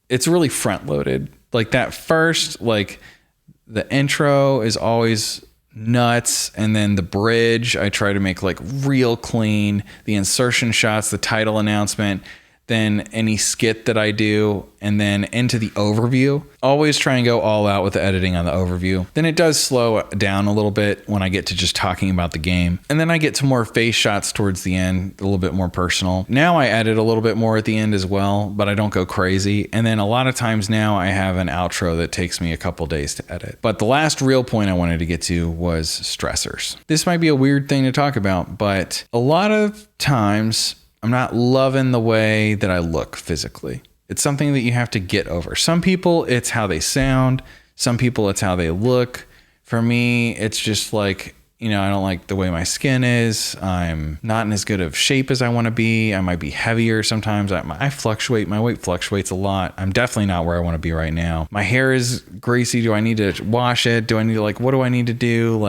it's really front loaded. Like that first, the intro is always nuts. And then the bridge, I try to make real clean. The insertion shots, the title announcement, then any skit that I do, and then into the overview. Always try and go all out with the editing on the overview. Then it does slow down a little bit when I get to just talking about the game. And then I get to more face shots towards the end, a little bit more personal. Now I edit a little bit more at the end as well, but I don't go crazy. And then a lot of times now I have an outro that takes me a couple days to edit. But the last real point I wanted to get to was stressors. This might be a weird thing to talk about, but a lot of times I'm not loving the way that I look physically. It's something that you have to get over. Some people, it's how they sound. Some people, it's how they look. For me, it's just I don't like the way my skin is. I'm not in as good of shape as I want to be. I might be heavier sometimes. I fluctuate. My weight fluctuates a lot. I'm definitely not where I want to be right now. My hair is greasy. Do I need to wash it? Do I need to what do I need to do?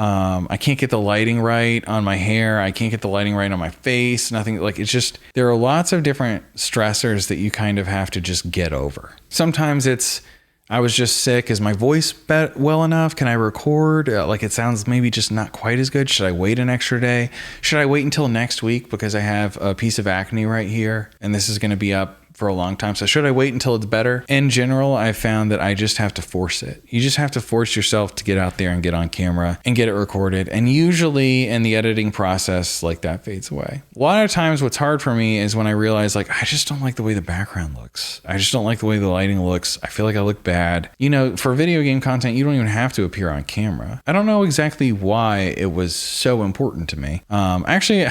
I can't get the lighting right on my hair. I can't get the lighting right on my face. Nothing it's just, there are lots of different stressors that you kind of have to just get over. Sometimes it's, I was just sick. Is my voice well enough? Can I record? It sounds maybe just not quite as good. Should I wait an extra day? Should I wait until next week because I have a piece of acne right here and this is going to be up for a long time? So should I wait until it's better? In general, I found that I just have to force it. You just have to force yourself to get out there and get on camera and get it recorded. And usually in the editing process, that fades away. A lot of times what's hard for me is when I realize I just don't like the way the background looks. I just don't like the way the lighting looks. I feel like I look bad. For video game content, you don't even have to appear on camera. I don't know exactly why it was so important to me. Actually,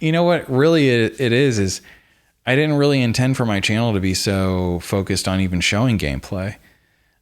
you know what really it is I didn't really intend for my channel to be so focused on even showing gameplay.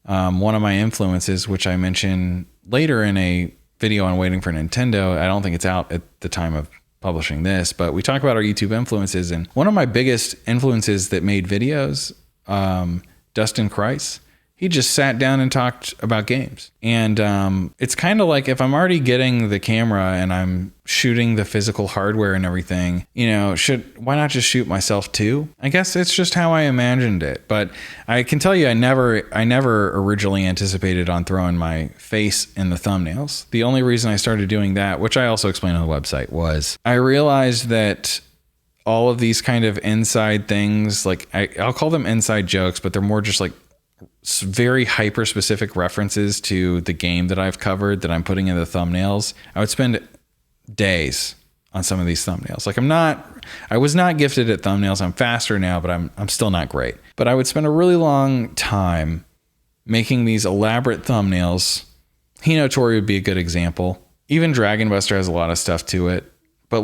One of my influences, which I mentioned later in a video on Waiting for Nintendo, I don't think it's out at the time of publishing this, but we talk about our YouTube influences. And one of my biggest influences that made videos, Dustin Kreis, he just sat down and talked about games. And it's kind of like if I'm already getting the camera and I'm shooting the physical hardware and everything, why not just shoot myself too? I guess it's just how I imagined it. But I can tell you, I never originally anticipated on throwing my face in the thumbnails. The only reason I started doing that, which I also explained on the website, was I realized that all of these kind of inside things, I'll call them inside jokes, but they're more just very hyper specific references to the game that I've covered that I'm putting in the thumbnails. I would spend days on some of these thumbnails. I was not gifted at thumbnails. I'm faster now, but I'm still not great. But I would spend a really long time making these elaborate thumbnails. Hinotori would be a good example. Even Dragon Buster has a lot of stuff to it, but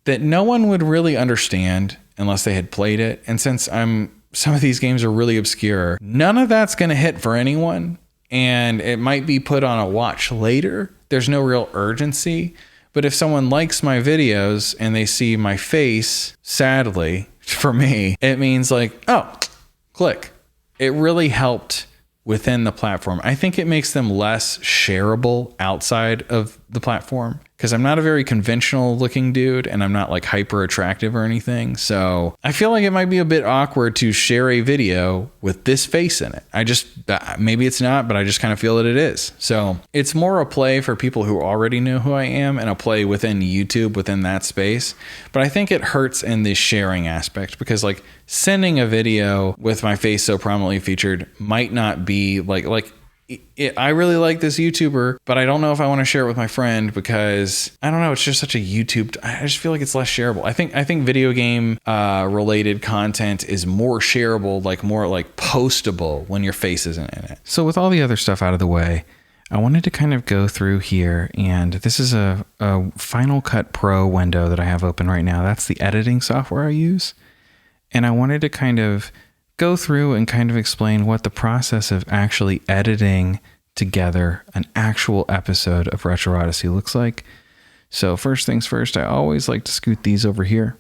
that no one would really understand unless they had played it. And since I'm some of these games are really obscure. None of that's going to hit for anyone, and it might be put on a watch later. There's no real urgency. But if someone likes my videos and they see my face, sadly for me, it means like, oh, click. It really helped within the platform. I think it makes them less shareable outside of the platform, because I'm not a very conventional looking dude and I'm not like hyper attractive or anything. So I feel like it might be a bit awkward to share a video with this face in it. Maybe it's not, but I just kind of feel that it is. So it's more a play for people who already know who I am and a play within YouTube, within that space. But I think it hurts in the sharing aspect, because like sending a video with my face so prominently featured might not be like I really like this YouTuber, but I don't know if I want to share it with my friend, because I don't know, it's just such a YouTube. I just feel like it's less shareable. I think video game related content is more shareable, like more like postable when your face isn't in it. So with all the other stuff out of the way, I wanted to kind of go through here, and this is a Final Cut Pro window that I have open right now. That's the editing software I use. And I wanted to kind of go through and kind of explain what the process of actually editing together an actual episode of Retro Odyssey looks like. So first things first, I always like to scoot these over here.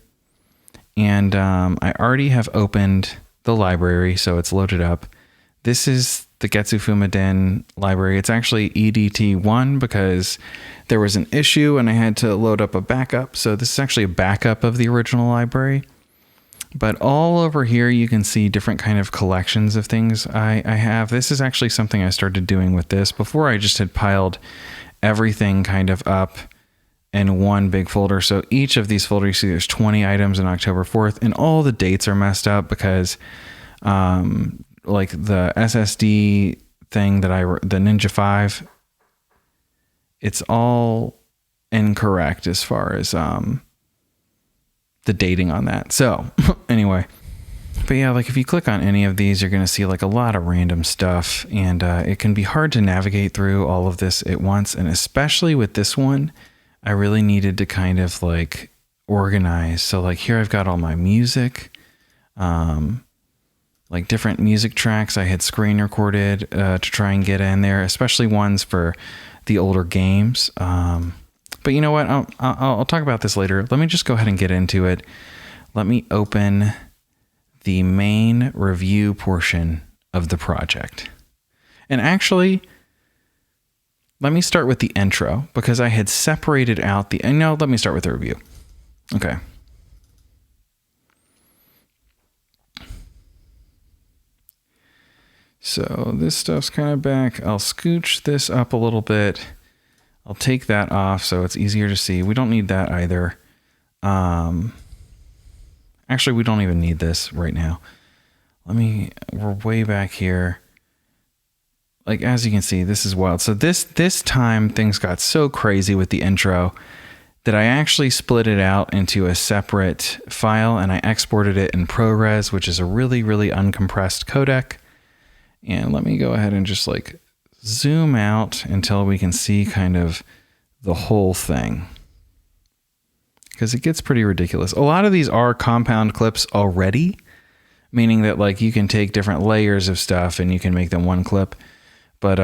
And I already have opened the library, so it's loaded up. This is the Getsu Fumaden library. It's actually EDT1 because there was an issue and I had to load up a backup. So this is actually a backup of the original library. But all over here, you can see different kind of collections of things I have. This is actually something I started doing with this. Before, I just had piled everything kind of up in one big folder. So each of these folders, you see there's 20 items in October 4th, and all the dates are messed up because like the SSD thing that the Ninja 5, it's all incorrect as far as the dating on that. So anyway, but yeah, like if you click on any of these, you're going to see like a lot of random stuff, and it can be hard to navigate through all of this at once. And especially with this one, I really needed to kind of like organize. So like here I've got all my music, like different music tracks I had screen recorded to try and get in there, especially ones for the older games. But you know what? I'll talk about this later. Let me just go ahead and get into it. Let me open the main review portion of the project. And actually, let me start with the intro, because I had separated out let me start with the review. Okay. So this stuff's kind of back. I'll scooch this up a little bit. I'll take that off so it's easier to see. We don't need that either. Actually, we don't even need this right now. We're way back here. Like, as you can see, this is wild. So this time things got so crazy with the intro that I actually split it out into a separate file, and I exported it in ProRes, which is a really, really uncompressed codec. And let me go ahead and just like zoom out until we can see kind of the whole thing, because it gets pretty ridiculous. A lot of these are compound clips already, meaning that like you can take different layers of stuff and you can make them one clip. But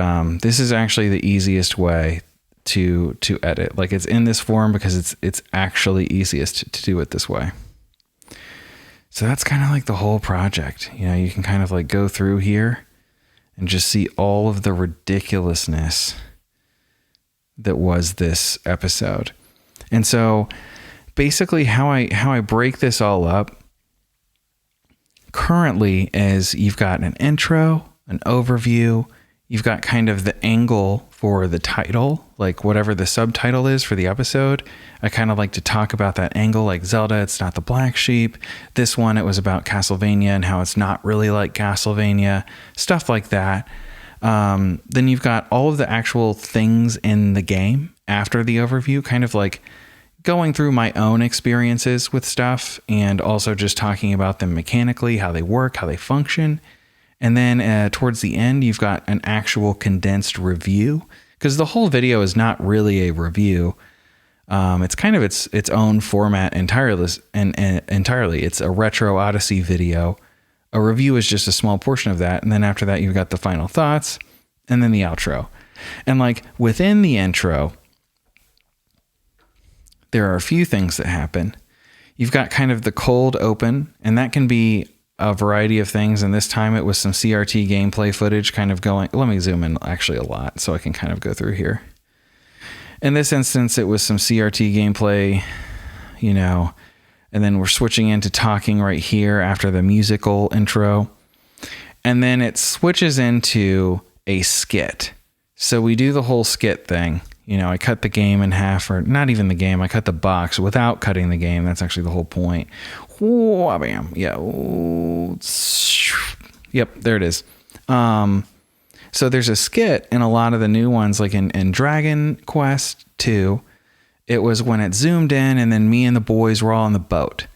this is actually the easiest way to edit. Like, it's in this form because it's actually easiest to do it this way. So that's kind of like the whole project. You know, you can kind of like go through here and just see all of the ridiculousness that was this episode. And so basically how I break this all up currently is you've got an intro, an overview, you've got kind of the angle for the title, like whatever the subtitle is for the episode. I kind of like to talk about that angle, like Zelda, it's not the black sheep. This one, it was about Castlevania and how it's not really like Castlevania, stuff like that. Then you've got all of the actual things in the game after the overview, kind of like going through my own experiences with stuff and also just talking about them mechanically, how they work, how they function. And then towards the end, you've got an actual condensed review, because the whole video is not really a review. It's kind of its own format entirely. It's a Retro Odyssey video A review is just a small portion of that. And then after that, you've got the final thoughts and then the outro. And like within the intro, there are a few things that happen. You've got kind of the cold open, and that can be a variety of things. And this time it was some CRT gameplay footage kind of going. Let me zoom in actually a lot so I can kind of go through here. In this instance, it was some CRT gameplay, you know, and then we're switching into talking right here after the musical intro. And then it switches into a skit. So we do the whole skit thing. You know, I cut the game in half, or not even the game. I cut the box without cutting the game. That's actually the whole point. Whoa, bam. Yeah. Yep, there it is. So there's a skit in a lot of the new ones, like in Dragon Quest 2. It was when it zoomed in and then me and the boys were all on the boat.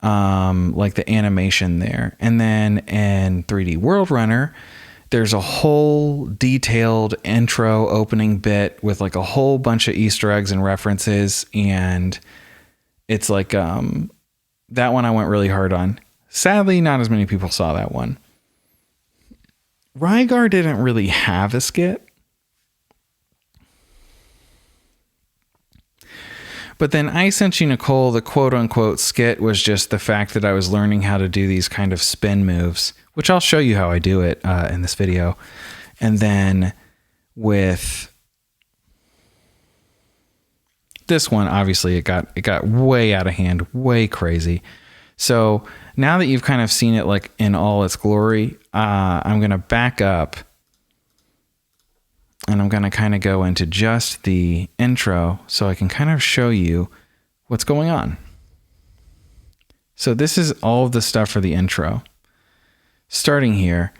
Like the animation there. And then in 3D World Runner, there's a whole detailed intro opening bit with like a whole bunch of Easter eggs and references. And it's like, that one I went really hard on. Sadly, not as many people saw that one. Rygar didn't really have a skit. But then I Sent You Nicole, the quote unquote skit was just the fact that I was learning how to do these kind of spin moves, which I'll show you how I do it in this video. And then with this one, obviously it got way out of hand, way crazy. So now that you've kind of seen it like in all its glory, I'm going to back up and I'm going to kind of go into just the intro so I can kind of show you what's going on. So this is all of the stuff for the intro. Starting here,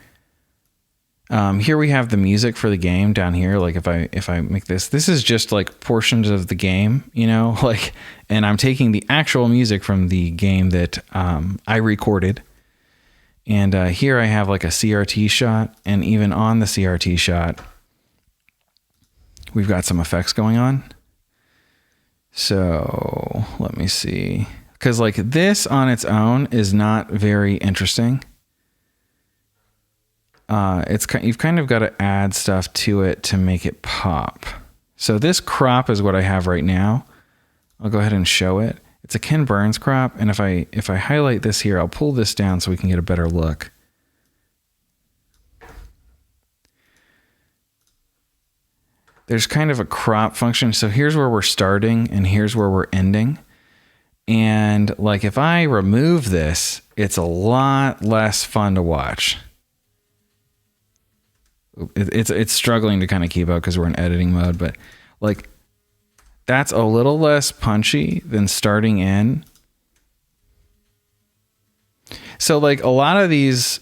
here we have the music for the game down here. Like if I make this is just like portions of the game, you know, like, and I'm taking the actual music from the game that I recorded. And here I have like a CRT shot, and even on the CRT shot, we've got some effects going on. So let me see. Because like this on its own is not very interesting. You've kind of got to add stuff to it to make it pop. So this crop is what I have right now. I'll go ahead and show it. It's a Ken Burns crop. And if I highlight this here, I'll pull this down so we can get a better look. There's kind of a crop function. So here's where we're starting and here's where we're ending. And like if I remove this, it's a lot less fun to watch. It's struggling to kind of keep up because we're in editing mode, but like that's a little less punchy than starting in. So like a lot of these,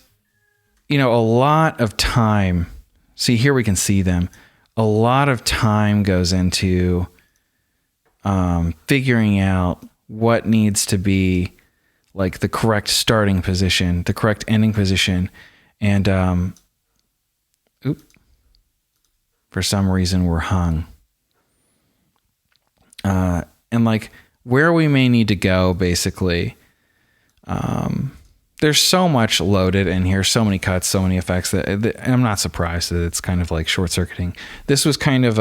you know, a lot of time. See, here we can see them. A lot of time goes into figuring out what needs to be like the correct starting position, the correct ending position. And for some reason we're hung. And like where we may need to go, basically, there's so much loaded in here, so many cuts, so many effects that I'm not surprised that it's kind of like short-circuiting. This was kind of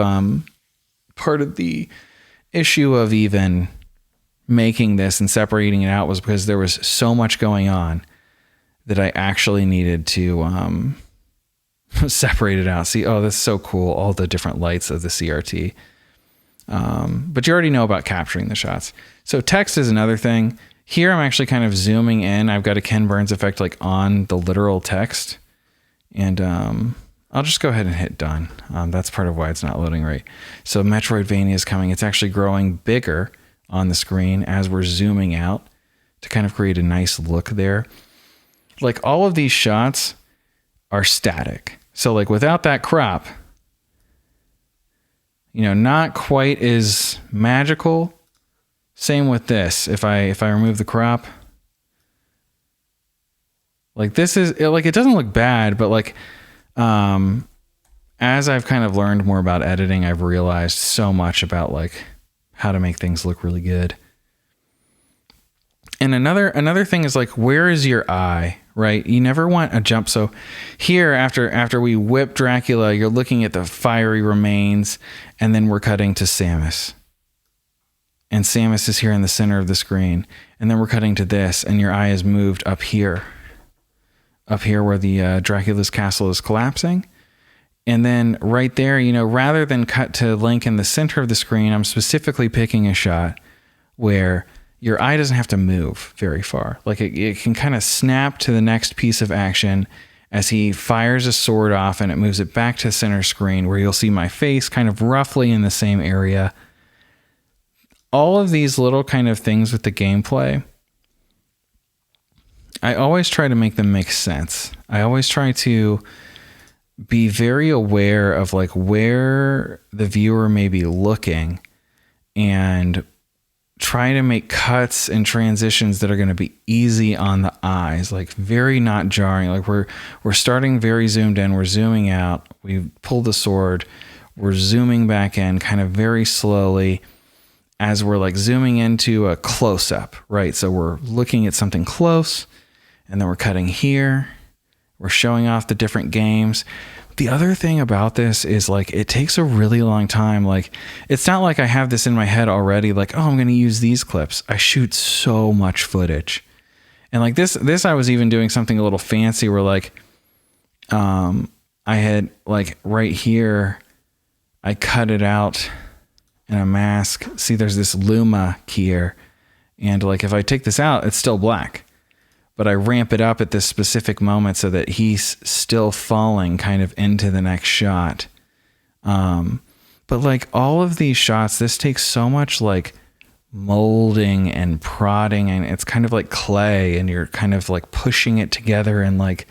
part of the issue of even making this and separating it out, was because there was so much going on that I actually needed to separate it out. See, oh, that's so cool, all the different lights of the CRT. But you already know about capturing the shots. So text is another thing. Here I'm actually kind of zooming in. I've got a Ken Burns effect like on the literal text. And I'll just go ahead and hit done. That's part of why it's not loading right. So Metroidvania is coming. It's actually growing bigger on the screen as we're zooming out to kind of create a nice look there. Like all of these shots are static. So like without that crop, you know, not quite as magical. Same with this. If I remove the crop, like this is like, it doesn't look bad, but like, as I've kind of learned more about editing, I've realized so much about like how to make things look really good. And another thing is like, where is your eye? right? You never want a jump. So here, after we whip Dracula, you're looking at the fiery remains, and then we're cutting to Samus. And Samus is here in the center of the screen. And then we're cutting to this, and your eye is moved up here where the Dracula's castle is collapsing. And then right there, rather than cut to Link in the center of the screen, I'm specifically picking a shot where your eye doesn't have to move very far. Like it can kind of snap to the next piece of action as he fires a sword off, and it moves it back to the center screen where you'll see my face kind of roughly in the same area. All of these little kind of things with the gameplay, I always try to make them make sense. I always try to be very aware of like where the viewer may be looking and try to make cuts and transitions that are going to be easy on the eyes, like very not jarring. Like we're starting very zoomed in, we're zooming out, we pull the sword, we're zooming back in kind of very slowly as we're like zooming into a close-up, right? So we're looking at something close, and then we're cutting here. We're showing off the different games. The other thing about this is like it takes a really long time. Like it's not like I have this in my head already, like, oh, I'm going to use these clips. I shoot so much footage. And like this I was even doing something a little fancy where like I had like right here, I cut it out in a mask. See, there's this Luma key here. And like if I take this out, it's still black. But I ramp it up at this specific moment so that he's still falling kind of into the next shot. But like all of these shots, this takes so much like molding and prodding, and it's kind of like clay, and you're kind of like pushing it together, and like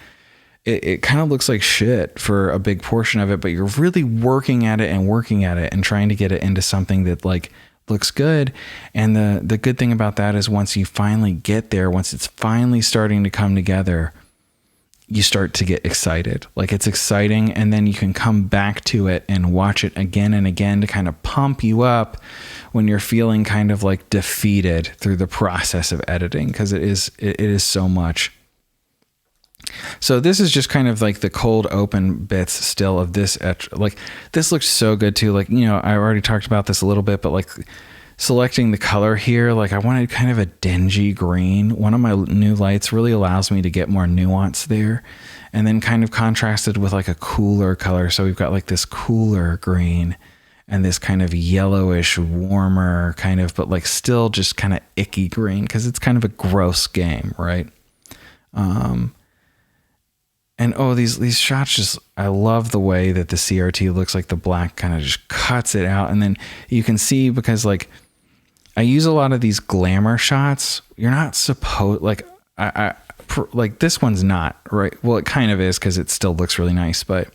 it kind of looks like shit for a big portion of it, but you're really working at it and trying to get it into something that like looks good. And the good thing about that is once you finally get there, once it's finally starting to come together, you start to get excited. Like it's exciting, and then you can come back to it and watch it again and again to kind of pump you up when you're feeling kind of like defeated through the process of editing, because it is so much. So this is just kind of like the cold open bits still of this. Like this looks so good too. Like, I already talked about this a little bit, but like selecting the color here, like I wanted kind of a dingy green. One of my new lights really allows me to get more nuance there, and then kind of contrasted with like a cooler color. So we've got like this cooler green and this kind of yellowish, warmer kind of, but like still just kind of icky green, because it's kind of a gross game, right? And these shots just, I love the way that the CRT looks like the black kind of just cuts it out. And then you can see, because like I use a lot of these glamour shots. You're not supposed, like like this one's not, right? Well, it kind of is because it still looks really nice, but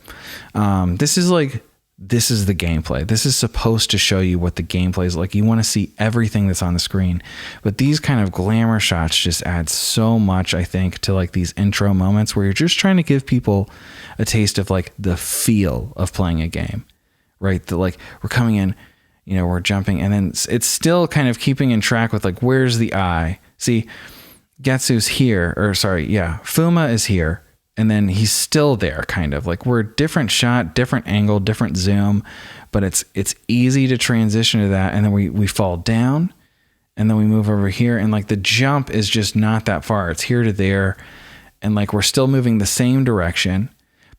this is the gameplay. This is supposed to show you what the gameplay is like. You want to see everything that's on the screen, but these kind of glamour shots just add so much, I think, to like these intro moments where you're just trying to give people a taste of like the feel of playing a game, right? That like we're coming in, we're jumping, and then it's still kind of keeping in track with like, where's the eye? See, Getsu's here, Fuma is here. And then he's still there, kind of like we're a different shot, different angle, different zoom, but it's easy to transition to that. And then we fall down, and then we move over here, and like the jump is just not that far. It's here to there, and like we're still moving the same direction.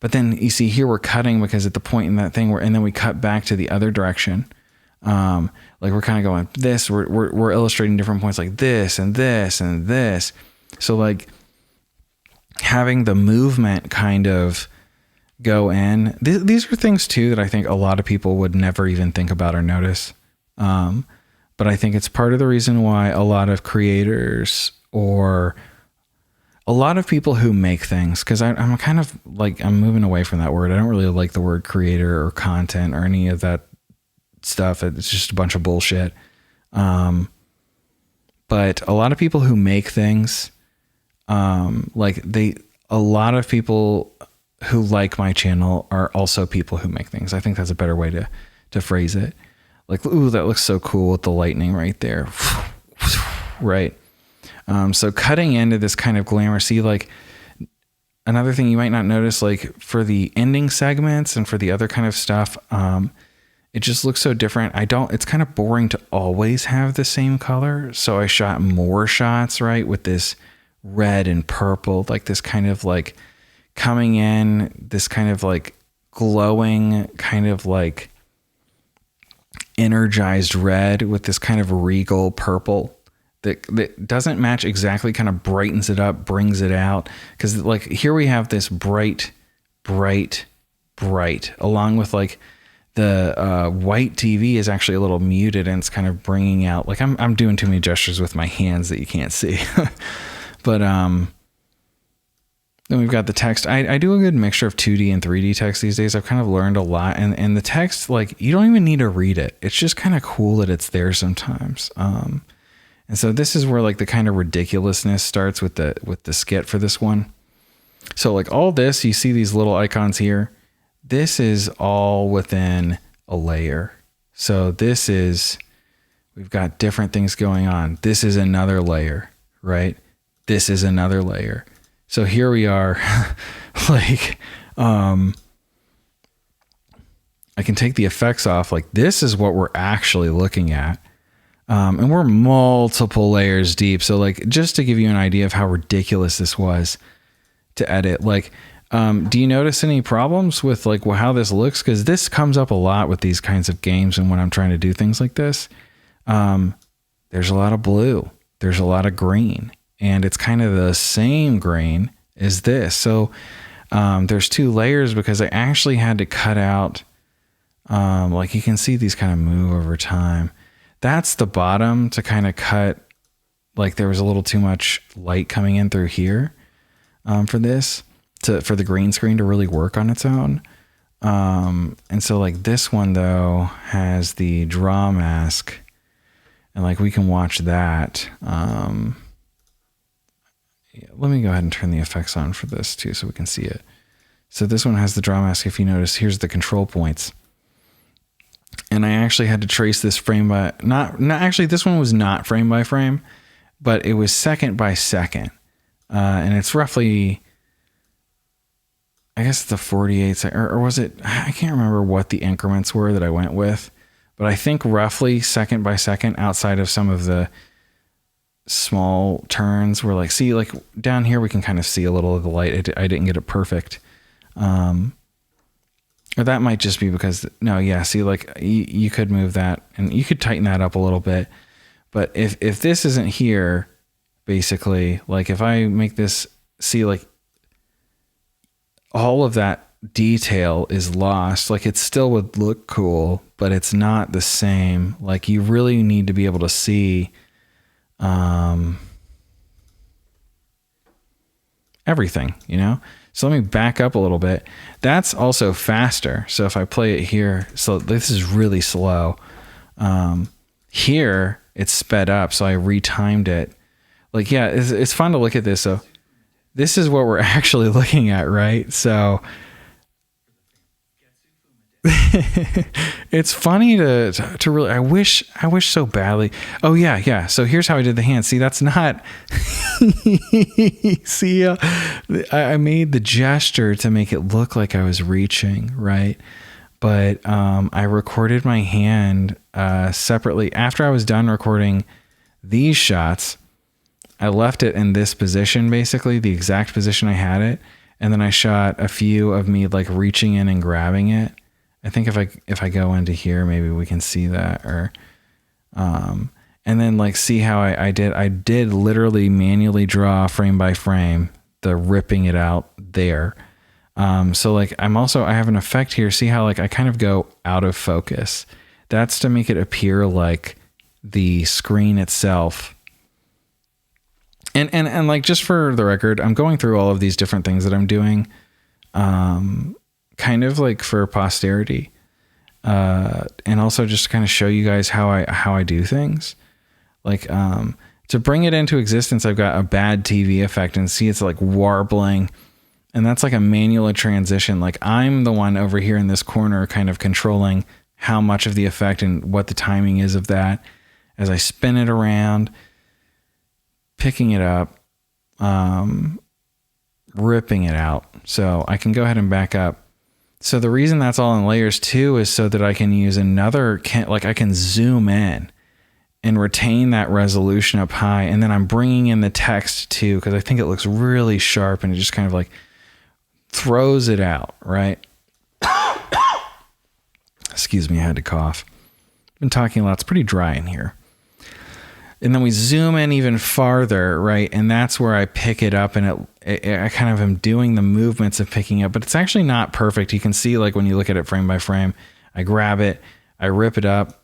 But then you see here we're cutting, because at the point in that thing and then we cut back to the other direction. Like we're kind of going this. We're illustrating different points like this and this and this. So like having the movement kind of go in. These are things too that I think a lot of people would never even think about or notice. But I think it's part of the reason why a lot of creators or a lot of people who make things, because I'm kind of like, I'm moving away from that word. I don't really like the word creator or content or any of that stuff. It's just a bunch of bullshit. But a lot of people who make things, a lot of people who like my channel are also people who make things. I think that's a better way to phrase it. Like, ooh, that looks so cool with the lightning right there. Right. So cutting into this kind of glamour, see, like another thing you might not notice, like for the ending segments and for the other kind of stuff, it just looks so different. It's kind of boring to always have the same color. So I shot more shots, right, with this red and purple, like this kind of like coming in, this kind of like glowing, kind of like energized red with this kind of regal purple that doesn't match exactly, kind of brightens it up, brings it out. Because like here we have this bright, along with like the white TV is actually a little muted, and it's kind of bringing out, like I'm doing too many gestures with my hands that you can't see. But then we've got the text. I do a good mixture of 2D and 3D text these days. I've kind of learned a lot, and the text, like, you don't even need to read it. It's just kind of cool that it's there sometimes. And so this is where like the kind of ridiculousness starts with the skit for this one. So like all this, you see these little icons here. This is all within a layer. So we've got different things going on. This is another layer, right? This is another layer. So here we are, like, I can take the effects off. Like this is what we're actually looking at. And we're multiple layers deep. So like, just to give you an idea of how ridiculous this was to edit, like, do you notice any problems with like how this looks? Because this comes up a lot with these kinds of games, and when I'm trying to do things like this, there's a lot of blue, there's a lot of green, and it's kind of the same green as this. So there's two layers because I actually had to cut out, like you can see these kind of move over time. That's the bottom to kind of cut, like there was a little too much light coming in through here for this, for the green screen to really work on its own. And so like this one though has the draw mask, and like we can watch that. Yeah, let me go ahead and turn the effects on for this too so we can see it. So this one has the draw mask. If you notice, here's the control points. And I actually had to trace this frame by, not actually, this one was not frame by frame, but it was second by second. And it's roughly, I guess the 48, or was it, I can't remember what the increments were that I went with, but I think roughly second by second, outside of some of the small turns where like, see, like down here, we can kind of see a little of the light. I didn't get it perfect. Or that might just be because, no, yeah, see, like you could move that and you could tighten that up a little bit. But if this isn't here, basically, like if I make this, see, like all of that detail is lost. Like it still would look cool, but it's not the same. Like you really need to be able to see everything, you know? So let me back up a little bit. That's also faster. So if I play it here, so this is really slow. Here it's sped up, so I retimed it. Like, yeah, it's fun to look at this. So this is what we're actually looking at, right? So it's funny to really, I wish so badly. Oh yeah. So here's how I did the hand. See, that's not, see, I made the gesture to make it look like I was reaching, right? But I recorded my hand separately. After I was done recording these shots, I left it in this position, basically the exact position I had it. And then I shot a few of me like reaching in and grabbing it. I think if I go into here, maybe we can see that, or, and then like see how I did literally manually draw frame by frame, the ripping it out there. So like I have an effect here. See how like I kind of go out of focus. That's to make it appear like the screen itself. And like, just for the record, I'm going through all of these different things that I'm doing, kind of like for posterity, and also just to kind of show you guys how I do things. Like, to bring it into existence, I've got a bad TV effect, and see it's like warbling, and that's like a manual transition. Like I'm the one over here in this corner kind of controlling how much of the effect and what the timing is of that as I spin it around, picking it up, ripping it out. So I can go ahead and back up. So the reason that's all in layers too is so that I can use another, like I can zoom in and retain that resolution up high. And then I'm bringing in the text too, because I think it looks really sharp and it just kind of like throws it out, right? Excuse me, I had to cough. I've been talking a lot. It's pretty dry in here. And then we zoom in even farther, right? And that's where I pick it up, and I kind of am doing the movements of picking up, but it's actually not perfect. You can see, like, when you look at it frame by frame, I grab it, I rip it up.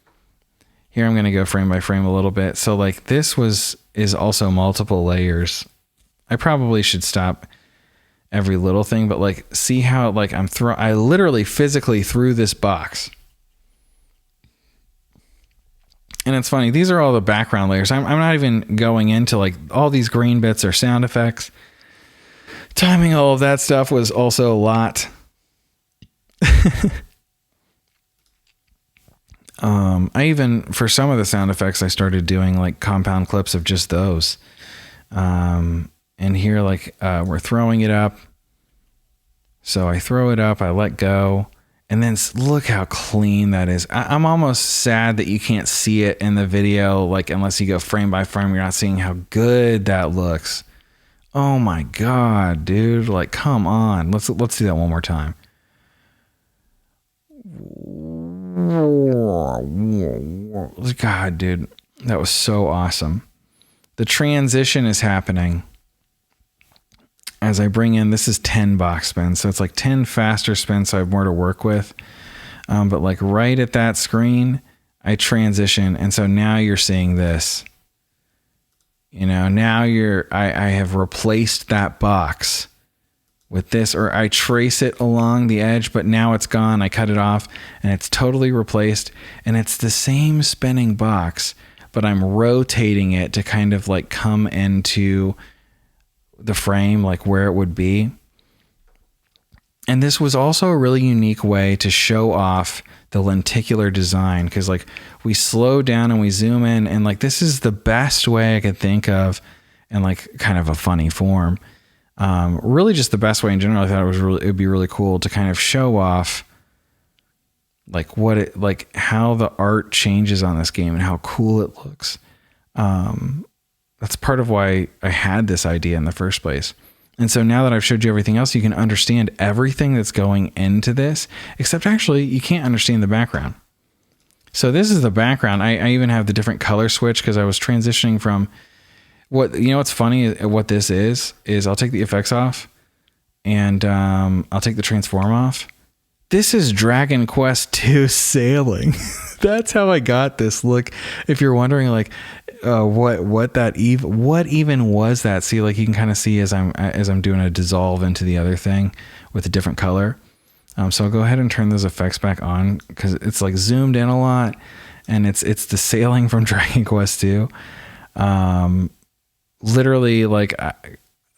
Here I'm going to go frame by frame a little bit. So like this is also multiple layers. I probably should stop every little thing, but like, see how like I literally physically threw this box. And it's funny, these are all the background layers. I'm not even going into like all these green bits or sound effects. Timing all of that stuff was also a lot. I even, for some of the sound effects, I started doing like compound clips of just those. And here, like, we're throwing it up. So I throw it up, I let go. And then look how clean that is. I'm almost sad that you can't see it in the video, like unless you go frame by frame, you're not seeing how good that looks. Oh my God, dude. Like, come on. Let's do that one more time. God, dude. That was so awesome. The transition is happening as I bring in, this is 10 box spins. So it's like 10 faster spins. So I have more to work with. But like right at that screen, I transition. And so now you're seeing this, you know, now I have replaced that box with this, or I trace it along the edge, but now it's gone. I cut it off and it's totally replaced. And it's the same spinning box, but I'm rotating it to kind of like come into the frame, like where it would be. And this was also a really unique way to show off the lenticular design, because like we slow down and we zoom in, and like this is the best way I could think of, and like kind of a funny form. Really just the best way in general. I thought it would be really cool to kind of show off like like how the art changes on this game and how cool it looks. That's part of why I had this idea in the first place. And so now that I've showed you everything else, you can understand everything that's going into this, except actually you can't understand the background. So this is the background. I even have the different color switch because I was transitioning from what's funny, what this is I'll take the effects off and I'll take the transform off. This is Dragon Quest II sailing. That's how I got this look. If you're wondering, like, what even was that? See, like you can kind of see as I'm doing a dissolve into the other thing with a different color. So I'll go ahead and turn those effects back on because it's like zoomed in a lot, and it's the sailing from Dragon Quest II. Literally, like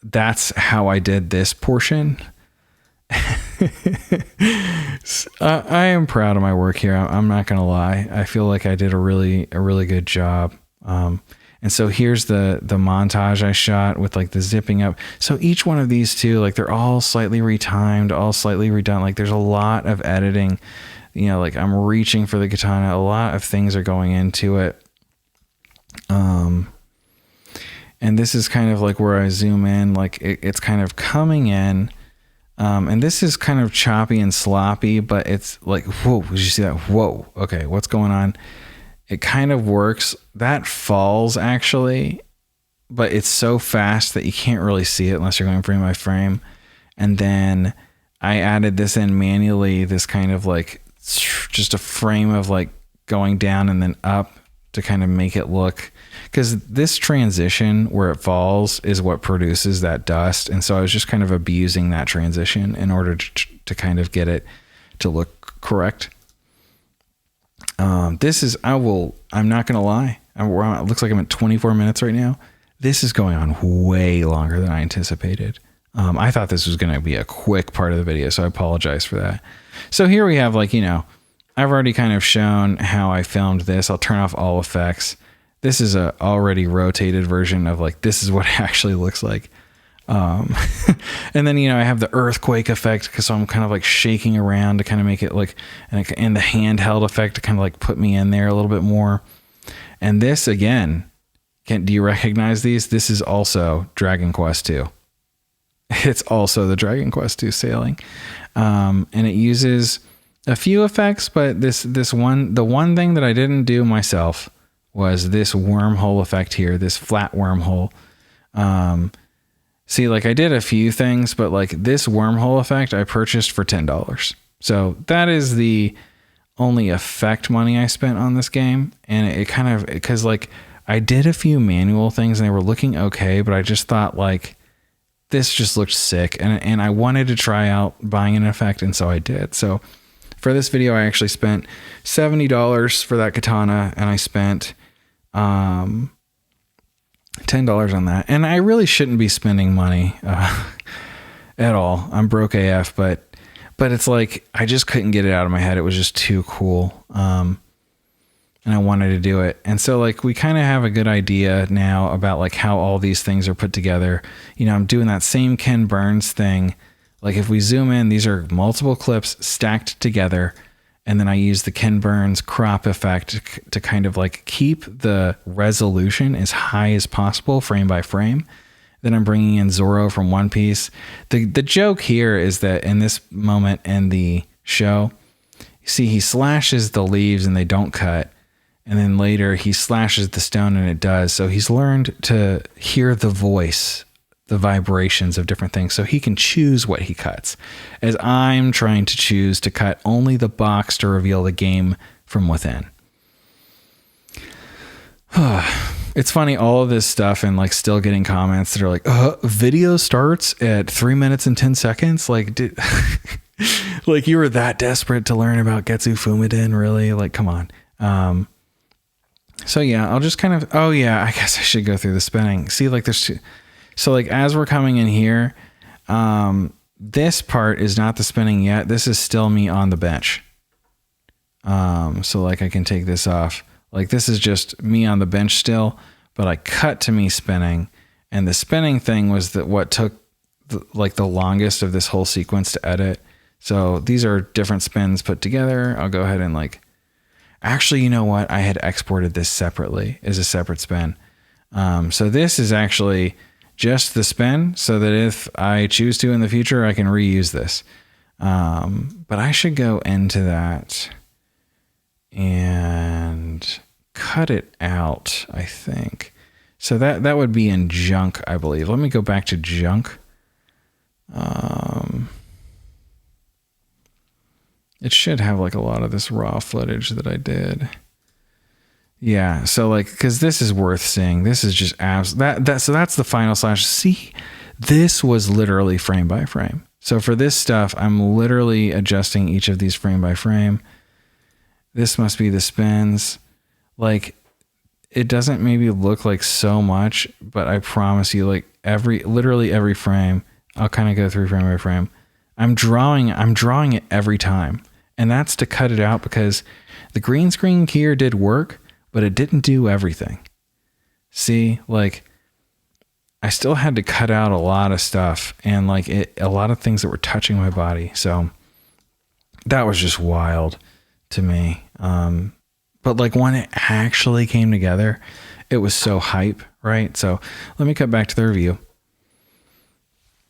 that's how I did this portion. I am proud of my work here. I'm not gonna lie. I feel like I did a really good job. And so here's the montage I shot with like the zipping up. So each one of these two, like they're all slightly retimed, all slightly redone. Like there's a lot of editing, you know, like I'm reaching for the katana. A lot of things are going into it. And this is kind of like where I zoom in, like it's kind of coming in. And this is kind of choppy and sloppy, but it's like, whoa, did you see that? Whoa. Okay. What's going on? It kind of works. That falls actually, but it's so fast that you can't really see it unless you're going frame by frame. And then I added this in manually, this kind of like just a frame of like going down and then up to kind of make it look, because this transition where it falls is what produces that dust. And so I was just kind of abusing that transition in order to kind of get it to look correct. I'm not going to lie. It looks like I'm at 24 minutes right now. This is going on way longer than I anticipated. I thought this was going to be a quick part of the video, so I apologize for that. So here we have, like, you know, I've already kind of shown how I filmed this. I'll turn off all effects. This is a already rotated version of like, this is what it actually looks like. Um, and then, I have the earthquake effect because I'm kind of like shaking around to kind of make it like, and the handheld effect to kind of like put me in there a little bit more. And this again, do you recognize these? This is also Dragon Quest II. It's also the Dragon Quest II sailing. And it uses a few effects, but the one thing that I didn't do myself was this wormhole effect here, this flat wormhole. See, like I did a few things, but like this wormhole effect I purchased for $10. So that is the only effect money I spent on this game. And it kind of, because like I did a few manual things and they were looking okay, but I just thought like this just looked sick. And I wanted to try out buying an effect. And so I did. So for this video, I actually spent $70 for that katana, and I spent $10 on that. And I really shouldn't be spending money at all. I'm broke AF, but it's like I just couldn't get it out of my head. It was just too cool. And I wanted to do it. And so like we kind of have a good idea now about like how all these things are put together. I'm doing that same Ken Burns thing. Like if we zoom in, these are multiple clips stacked together. And then I use the Ken Burns crop effect to kind of like keep the resolution as high as possible frame by frame. Then I'm bringing in Zoro from One Piece. The joke here is that in this moment in the show, you see he slashes the leaves and they don't cut. And then later he slashes the stone and it does. So he's learned to hear the voice, the vibrations of different things, so he can choose what he cuts, as I'm trying to choose to cut only the box to reveal the game from within. It's funny, all of this stuff, and like still getting comments that are like, video starts at 3 minutes and 10 seconds. Like, like you were that desperate to learn about Getsu Fumiden, really? Like, come on. So yeah, I'll just kind of, I guess I should go through the spinning. See, like there's two. So like as we're coming in here, this part is not the spinning yet. This is still me on the bench. So like I can take this off. Like this is just me on the bench still, but I cut to me spinning, and the spinning thing was what took the longest of this whole sequence to edit. So these are different spins put together. I'll go ahead and like, actually, you know what? I had exported this separately as a separate spin. So this is actually just the spin, so that if I choose to in the future, I can reuse this. But I should go into that and cut it out, I think. So that would be in junk, I believe. Let me go back to junk. It should have like a lot of this raw footage that I did. Yeah, so like, because this is worth seeing. This is just so that's the final slash. See, this was literally frame by frame. So for this stuff, I'm literally adjusting each of these frame by frame. This must be the spins. Like, it doesn't maybe look like so much, but I promise you, like literally every frame, I'll kind of go through frame by frame. I'm drawing it every time. And that's to cut it out, because the green screen here did work, but it didn't do everything. See, like I still had to cut out a lot of stuff, and like a lot of things that were touching my body. So that was just wild to me. But like when it actually came together, it was so hype, right? So let me cut back to the review.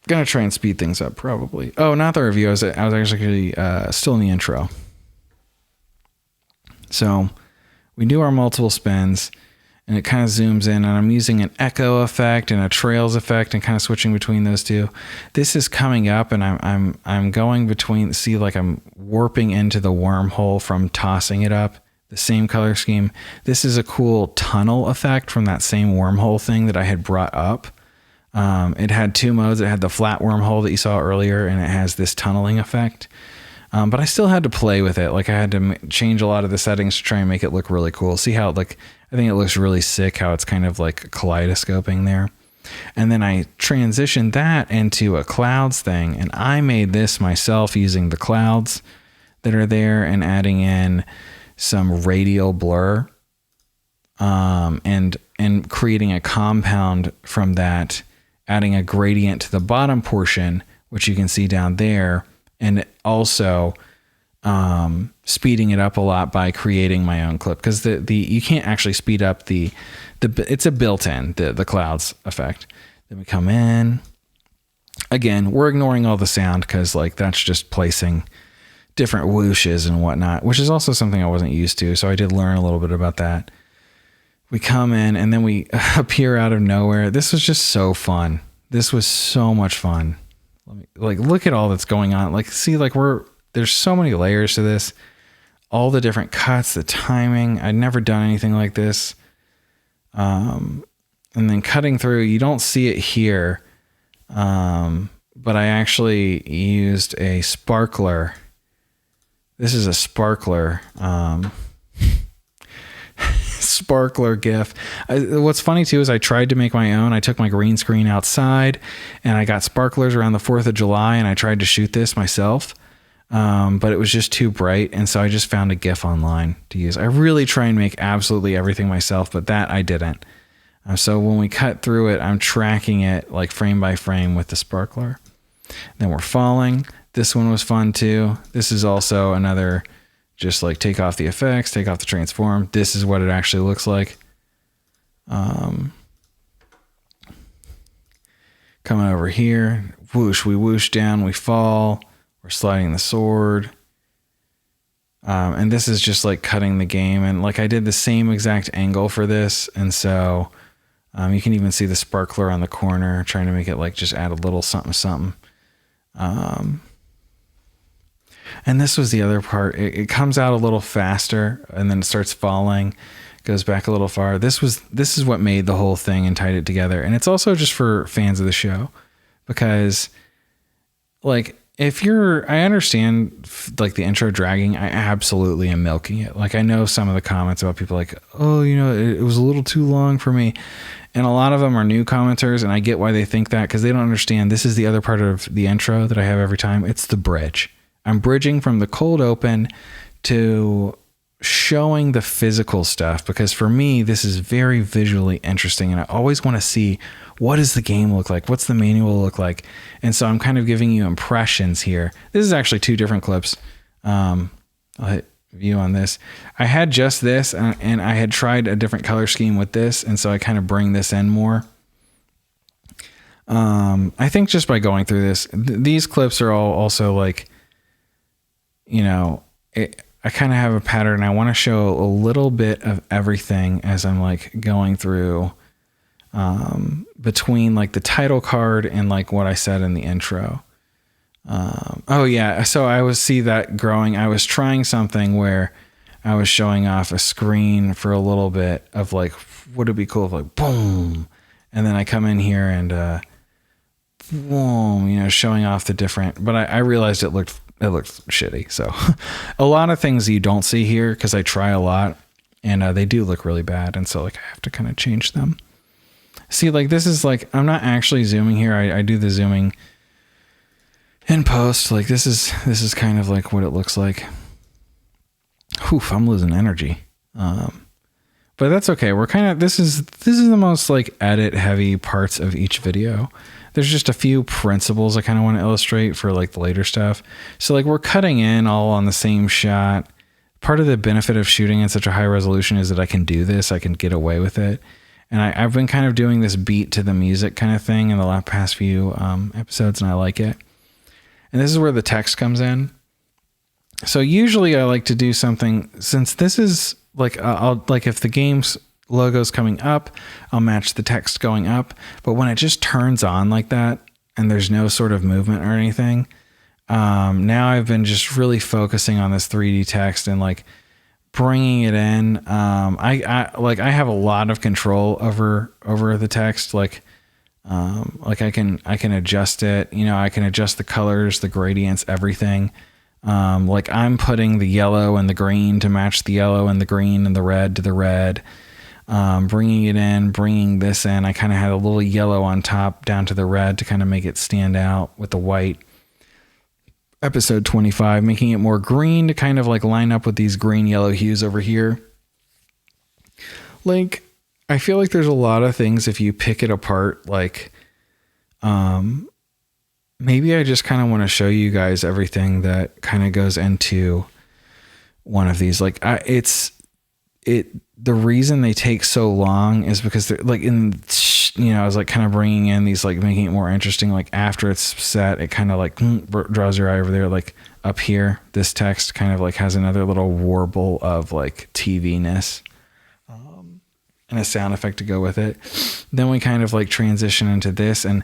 Gonna try and speed things up probably. Oh, not the review. I was actually still in the intro. So we do our multiple spins, and it kind of zooms in, and I'm using an echo effect and a trails effect and kind of switching between those two. This is coming up, and I'm going between. See, like I'm warping into the wormhole from tossing it up. The same color scheme. This is a cool tunnel effect from that same wormhole thing that I had brought up. It had two modes. It had the flat wormhole that you saw earlier, and it has this tunneling effect. But I still had to play with it. Like I had to change a lot of the settings to try and make it look really cool. See how like, I think it looks really sick how it's kind of like kaleidoscoping there. And then I transitioned that into a clouds thing, and I made this myself using the clouds that are there and adding in some radial blur, and creating a compound from that, adding a gradient to the bottom portion, which you can see down there, and also speeding it up a lot by creating my own clip, because the you can't actually speed up the it's a built-in the clouds effect. Then we come in again, we're ignoring all the sound because like that's just placing different whooshes and whatnot, which is also something I wasn't used to, so I did learn a little bit about that. We come in and then we appear out of nowhere. This was just so fun. This was so much fun. Look at all that's going on. Like, see, like there's so many layers to this. All the different cuts, the timing. I'd never done anything like this. And then cutting through, you don't see it here. But I actually used a sparkler. This is a sparkler. Sparkler GIF. What's funny too is I tried to make my own. I took my green screen outside and I got sparklers around the 4th of July and I tried to shoot this myself. But it was just too bright. And so I just found a GIF online to use. I really try and make absolutely everything myself, but that I didn't. So when we cut through it, I'm tracking it like frame by frame with the sparkler. Then we're falling. This one was fun too. This is also another, just like take off the effects, take off the transform. This is what it actually looks like. Coming over here, whoosh, we whoosh down, we fall, we're sliding the sword. And this is just like cutting the game. And like I did the same exact angle for this. And so you can even see the sparkler on the corner, trying to make it like just add a little something, something. And this was the other part. It comes out a little faster and then it starts falling, goes back a little far. This is what made the whole thing and tied it together. And it's also just for fans of the show, because like I understand like the intro dragging, I absolutely am milking it. Like I know some of the comments about people like, oh, you know, it was a little too long for me. And a lot of them are new commenters, and I get why they think that, because they don't understand this is the other part of the intro that I have every time. It's the bridge. I'm bridging from the cold open to showing the physical stuff, because for me, this is very visually interesting, and I always want to see what does the game look like? What's the manual look like? And so I'm kind of giving you impressions here. This is actually 2 different clips. I'll hit view on this. I had just this, and I had tried a different color scheme with this, and so I kind of bring this in more. I think just by going through this, these clips are all also like, you know, I kind of have a pattern. I want to show a little bit of everything as I'm like going through between like the title card and like what I said in the intro. Oh yeah. So I was see that growing. I was trying something where I was showing off a screen for a little bit of like, would it be cool if like boom, and then I come in here and boom, you know, showing off the different, but I realized it looked shitty. So a lot of things you don't see here, because I try a lot and they do look really bad. And so like I have to kind of change them. See, like this is like, I'm not actually zooming here. I do the zooming in post. Like this is kind of like what it looks like. Oof, I'm losing energy. But that's okay. We're kind of, this is the most like edit heavy parts of each video. There's just a few principles I kind of want to illustrate for like the later stuff. So like we're cutting in all on the same shot. Part of the benefit of shooting in such a high resolution is that I can do this. I can get away with it. And I've been kind of doing this beat to the music kind of thing in the past few episodes, and I like it. And this is where the text comes in. So usually I like to do something, since this is like, I'll like if the game's logo's coming up, I'll match the text going up. But when it just turns on like that and there's no sort of movement or anything, now I've been just really focusing on this 3D text and like bringing it in. I have a lot of control over the text. Like I can adjust it, you know, I can adjust the colors, the gradients, everything. Like I'm putting the yellow and the green to match the yellow and the green and the red to the red. Bringing it in, bringing this in. I kind of had a little yellow on top down to the red to kind of make it stand out with the white. Episode 25, making it more green to kind of like line up with these green yellow hues over here. Like, I feel like there's a lot of things if you pick it apart, like Maybe I just kind of want to show you guys everything that kind of goes into one of these. Like the reason they take so long is because they're like I was like kind of bringing in these, like making it more interesting. Like after it's set, it kind of like draws your eye over there. Like up here, this text kind of like has another little warble of like TV-ness, and a sound effect to go with it. Then we kind of like transition into this, and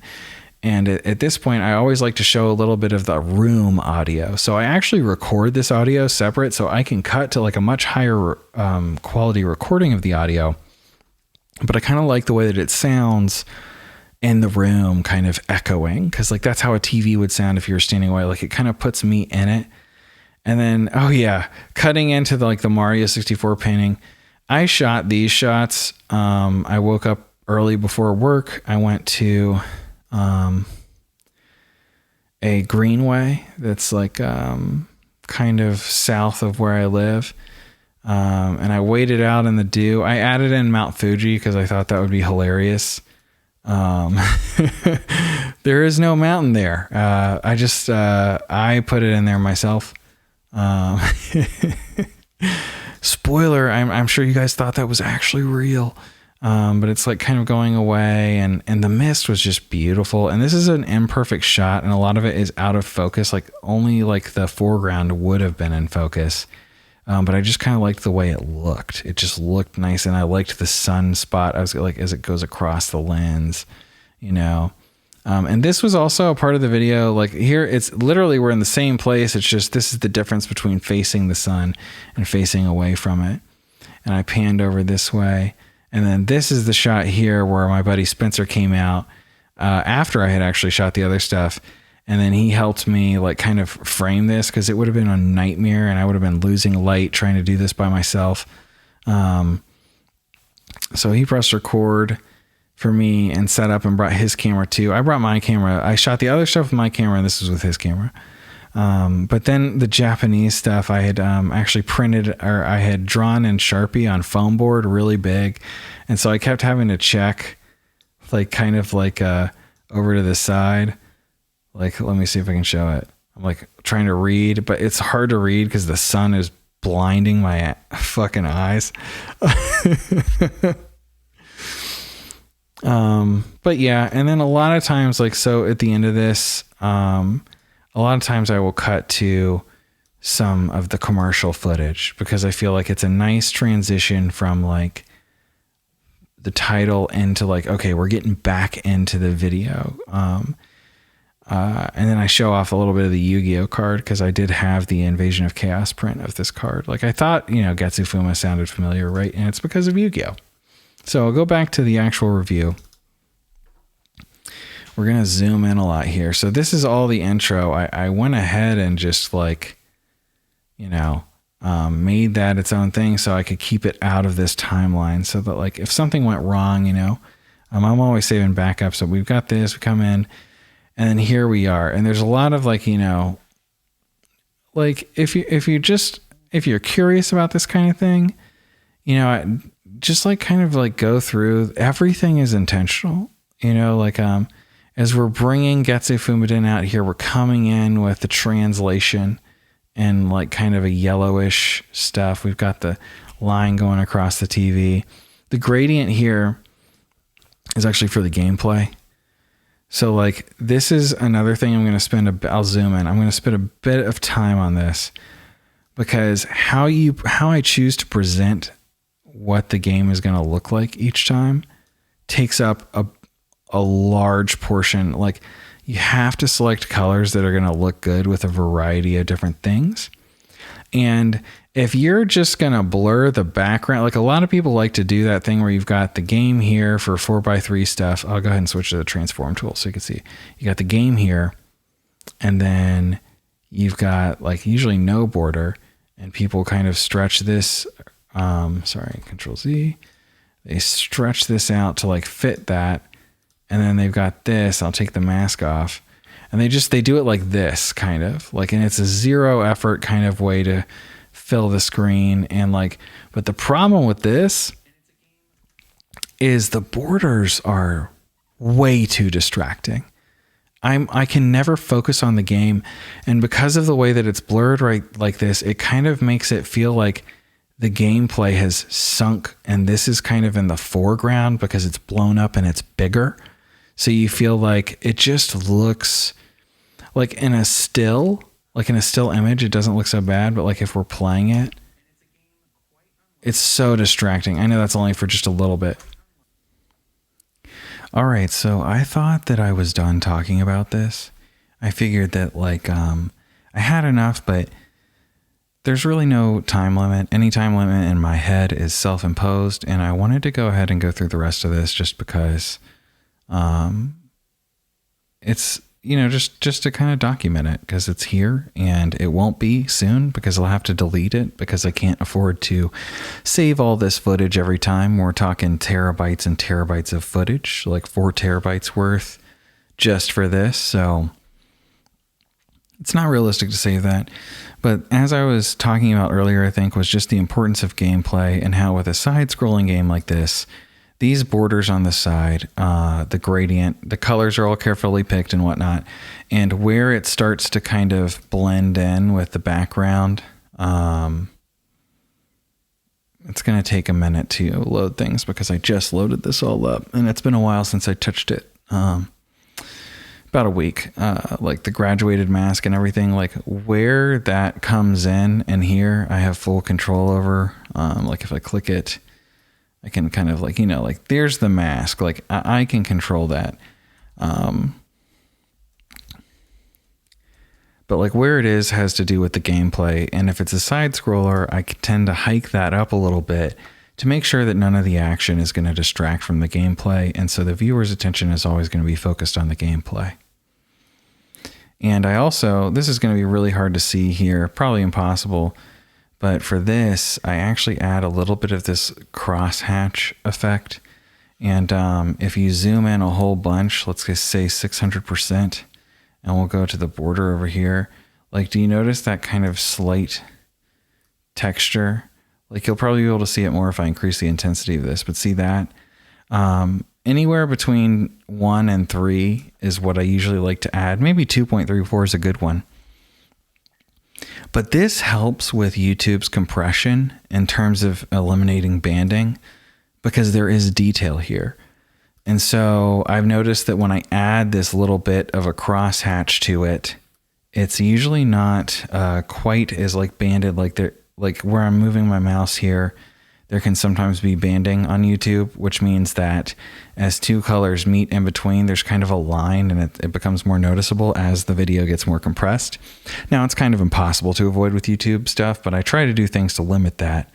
at this point, I always like to show a little bit of the room audio. So I actually record this audio separate so I can cut to like a much higher quality recording of the audio. But I kind of like the way that it sounds in the room, kind of echoing, because like that's how a TV would sound if you were standing away. Like it kind of puts me in it. And then, oh yeah, cutting into the Mario 64 painting. I shot these shots. I woke up early before work. I went to a greenway that's like kind of south of where I live. And I waited out in the dew. I added in Mount Fuji because I thought that would be hilarious. There is no mountain there. I put it in there myself. Spoiler, I'm sure you guys thought that was actually real. But it's like kind of going away, and the mist was just beautiful. And this is an imperfect shot, and a lot of it is out of focus. Like only like the foreground would have been in focus. But I just kind of liked the way it looked. It just looked nice. And I liked the sun spot. I was like, as it goes across the lens, and this was also a part of the video. Like here, it's literally, we're in the same place. It's just, this is the difference between facing the sun and facing away from it. And I panned over this way. And then this is the shot here where my buddy Spencer came out after I had actually shot the other stuff. And then he helped me like kind of frame this because it would have been a nightmare and I would have been losing light trying to do this by myself. So he pressed record for me and set up and brought his camera too. I brought my camera. I shot the other stuff with my camera and this was with his camera. But then the Japanese stuff I had actually printed, or I had drawn in Sharpie on foam board really big. And so I kept having to check like kind of like over to the side. Like, let me see if I can show it. I'm like trying to read, but it's hard to read because the sun is blinding my fucking eyes. But yeah. And then a lot of times, like, so at the end of this, a lot of times I will cut to some of the commercial footage because I feel like it's a nice transition from like the title into like, okay, we're getting back into the video. And then I show off a little bit of the Yu-Gi-Oh card because I did have the Invasion of Chaos print of this card. Like I thought, Getsufuma sounded familiar, right? And it's because of Yu-Gi-Oh. So I'll go back to the actual review. We're going to zoom in a lot here. So this is all the intro. I went ahead and just like, made that its own thing so I could keep it out of this timeline so that like if something went wrong, I'm always saving backups. So we've got this, we come in. And then here we are. And there's a lot of like, like if you're curious about this kind of thing, just like kind of like go through, everything is intentional, as we're bringing Getsu Fumiden out here, we're coming in with the translation and like kind of a yellowish stuff. We've got the line going across the TV. The gradient here is actually for the gameplay. So like, this is another thing I'm going to spend I'll zoom in. I'm going to spend a bit of time on this because how I choose to present what the game is going to look like each time takes up a large portion. Like you have to select colors that are going to look good with a variety of different things. And if you're just going to blur the background, like a lot of people like to do that thing where you've got the game here for 4x3 stuff. I'll go ahead and switch to the transform tool so you can see. You got the game here, and then you've got like usually no border, and people kind of stretch this. Control Z. They stretch this out to like fit that. And then they've got this. I'll take the mask off. And they do it like this kind of like, and it's a zero effort kind of way to fill the screen. And like, but the problem with this is the borders are way too distracting. I can never focus on the game, and because of the way that it's blurred right like this, it kind of makes it feel like the gameplay has sunk, and this is kind of in the foreground because it's blown up and it's bigger. So you feel like it just looks like in a still image, it doesn't look so bad, but like if we're playing it, it's so distracting. I know that's only for just a little bit. All right, so I thought that I was done talking about this. I figured that I had enough, but there's really no time limit. Any time limit in my head is self-imposed, and I wanted to go ahead and go through the rest of this just because it's, just to kind of document it, because it's here and it won't be soon because I'll have to delete it because I can't afford to save all this footage every time. We're talking terabytes and terabytes of footage, like 4 terabytes worth just for this. So it's not realistic to save that. But as I was talking about earlier, I think was just the importance of gameplay and how with a side-scrolling game like this, these borders on the side, the gradient, the colors are all carefully picked and whatnot. And where it starts to kind of blend in with the background, it's going to take a minute to load things because I just loaded this all up. And it's been a while since I touched it. About a week. Like the graduated mask and everything, like where that comes in and here, I have full control over. Like if I click it, I can kind of like there's the mask. Like I can control that. But like where it is has to do with the gameplay. And if it's a side scroller, I tend to hike that up a little bit to make sure that none of the action is going to distract from the gameplay. And so the viewer's attention is always going to be focused on the gameplay. And this is going to be really hard to see here, probably impossible. But for this, I actually add a little bit of this crosshatch effect. And if you zoom in a whole bunch, let's just say 600%, and we'll go to the border over here. Like, do you notice that kind of slight texture? Like, you'll probably be able to see it more if I increase the intensity of this, but see that? Anywhere between 1 and 3 is what I usually like to add. Maybe 2.34 is a good one. But this helps with YouTube's compression in terms of eliminating banding because there is detail here. And so I've noticed that when I add this little bit of a crosshatch to it, it's usually not quite as banded like where I'm moving my mouse here. There can sometimes be banding on YouTube, which means that as 2 colors meet in between, there's kind of a line and it becomes more noticeable as the video gets more compressed. Now, it's kind of impossible to avoid with YouTube stuff, but I try to do things to limit that.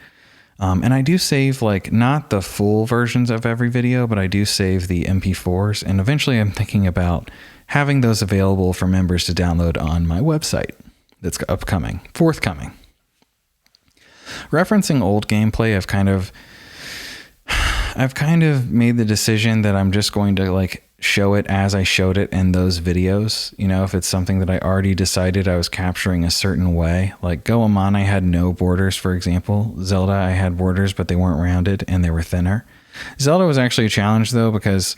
And I do save not the full versions of every video, but I do save the MP4s. And eventually I'm thinking about having those available for members to download on my website that's forthcoming. Referencing old gameplay, I've kind of made the decision that I'm just going to show it as I showed it in those videos. If it's something that I already decided I was capturing a certain way, like Goemon, I had no borders, for example. Zelda, I had borders, but they weren't rounded and they were thinner. Zelda was actually a challenge though, because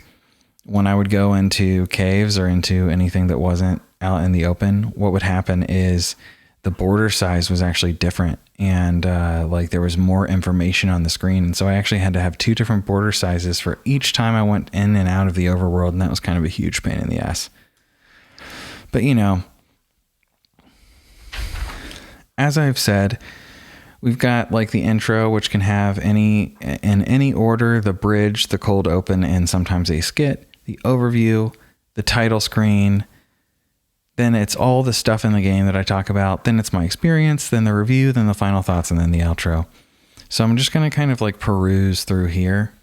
when I would go into caves or into anything that wasn't out in the open, what would happen is the border size was actually different. And there was more information on the screen. And so I actually had to have 2 different border sizes for each time I went in and out of the overworld. And that was kind of a huge pain in the ass. But, as I've said, we've got the intro, which can have in any order, the bridge, the cold open, and sometimes a skit, the overview, the title screen. Then it's all the stuff in the game that I talk about. Then it's my experience, then the review, then the final thoughts, and then the outro. So I'm just going to kind of peruse through here.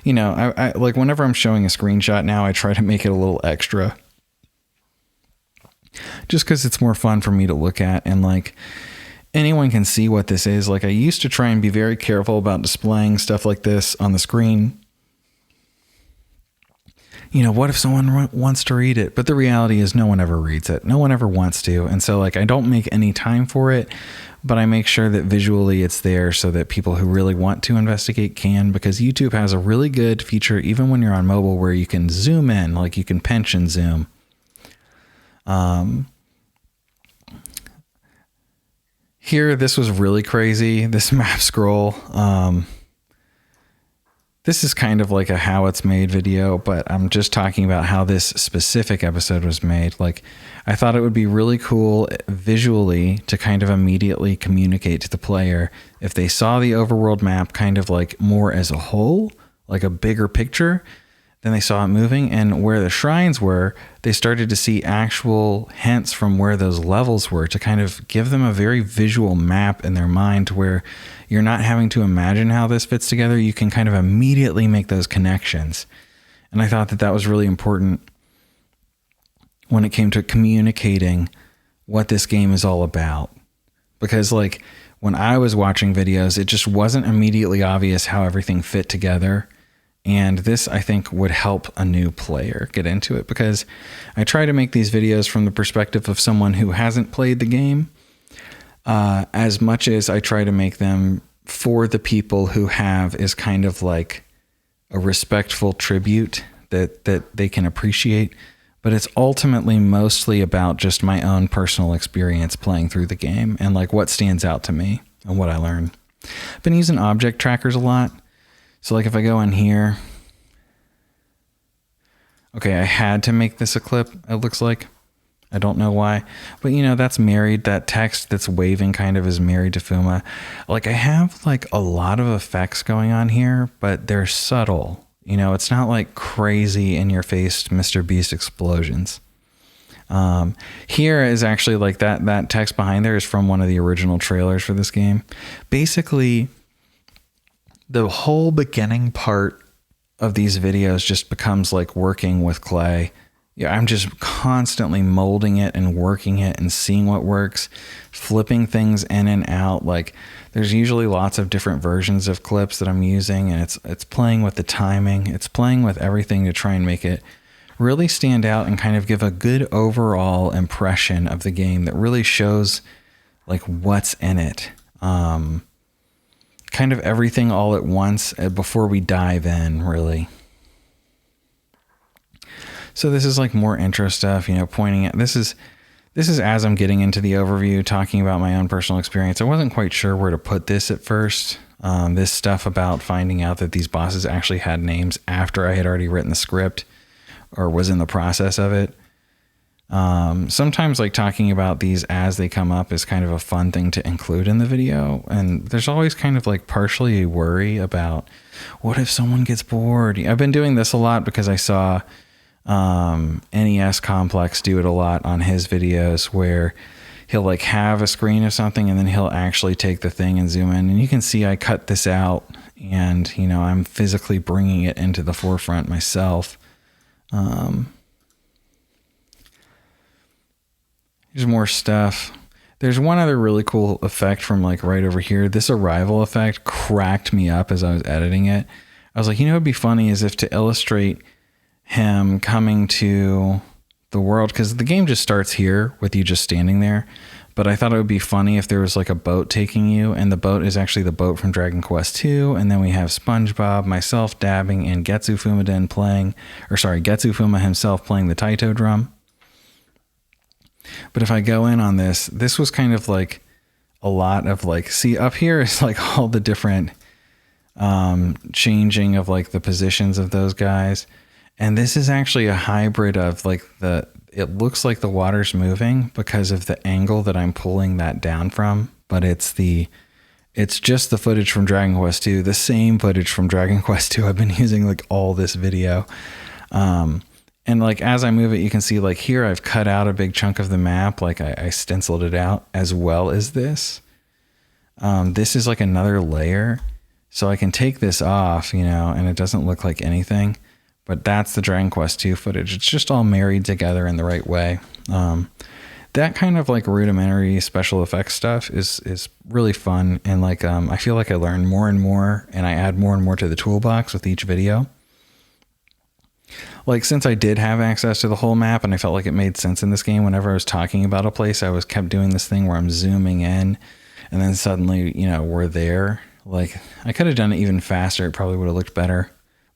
I whenever I'm showing a screenshot now, I try to make it a little extra. Just because it's more fun for me to look at and anyone can see what this is. I used to try and be very careful about displaying stuff like this on the screen. what if someone wants to read it? But the reality is no one ever reads it. No one ever wants to. And so like, I don't make any time for it, but I make sure that visually it's there so that people who really want to investigate can, because YouTube has a really good feature, even when you're on mobile, where you can zoom in, like you can pinch and zoom. Here, this was really crazy. This map scroll. This is kind of like a how it's made video, but I'm just talking about how this specific episode was made. Like, I thought it would be really cool visually to kind of immediately communicate to the player if they saw the overworld map kind of like more as a whole, like a bigger picture. Then they saw it moving, and where the shrines were, they started to see actual hints from where those levels were to kind of give them a very visual map in their mind, where you're not having to imagine how this fits together. You can kind of immediately make those connections. And I thought that that was really important when it came to communicating what this game is all about. Because like when I was watching videos, it just wasn't immediately obvious how everything fit together. And this, I think, would help a new player get into it, because I try to make these videos from the perspective of someone who hasn't played the game, as much as I try to make them for the people who have, is kind of like a respectful tribute that they can appreciate. But it's ultimately mostly about just my own personal experience playing through the game and like what stands out to me and what I learned. I've been using object trackers a lot. So like if I go in here, okay, I had to make this a clip, it looks like. I don't know why, but that's married. That text that's waving kind of is married to Fuma. Like I have like a lot of effects going on here, but they're subtle. It's not like crazy in your face Mr. Beast explosions. Here is actually like that text behind there is from one of the original trailers for this game. Basically, the whole beginning part of these videos just becomes like working with clay. Yeah, I'm just constantly molding it and working it and seeing what works, flipping things in and out. Like there's usually lots of different versions of clips that I'm using, and it's playing with the timing. It's playing with everything to try and make it really stand out and kind of give a good overall impression of the game that really shows like what's in it. Kind of everything all at once before we dive in, really. So this is like more intro stuff, pointing at this is as I'm getting into the overview, talking about my own personal experience. I wasn't quite sure where to put this at first. This stuff about finding out that these bosses actually had names after I had already written the script or was in the process of it. Sometimes like talking about these as they come up is kind of a fun thing to include in the video. And there's always kind of like partially a worry about what if someone gets bored. I've been doing this a lot because I saw NES Complex do it a lot on his videos, where he'll like have a screen of something and then he'll actually take the thing and zoom in. And you can see I cut this out and, I'm physically bringing it into the forefront myself. There's more stuff. There's one other really cool effect from like right over here. This arrival effect cracked me up as I was editing it. I was like, it'd be funny as if to illustrate him coming to the world, because the game just starts here with you just standing there. But I thought it would be funny if there was like a boat taking you, and the boat is actually the boat from Dragon Quest II. And then we have SpongeBob, myself dabbing, and Getsu Fuma himself playing the Taito drum. But if I go in on this was kind of like a lot of like, see up here is like all the different changing of like the positions of those guys. And this is actually a hybrid of like it looks like the water's moving because of the angle that I'm pulling that down from, but it's just the footage from Dragon Quest II, the same footage from Dragon Quest II I've been using like all this video. And like, as I move it, you can see like here, I've cut out a big chunk of the map. Like I stenciled it out, as well as this. This is like another layer. So I can take this off, and it doesn't look like anything, but that's the Dragon Quest II footage. It's just all married together in the right way. That kind of like rudimentary special effects stuff is really fun. And like, I feel like I learn more and more, and I add more and more to the toolbox with each video. Like, since I did have access to the whole map and I felt like it made sense in this game, whenever I was talking about a place, I was kept doing this thing where I'm zooming in and then suddenly, you know, we're there. Like, I could have done it even faster. It probably would have looked better.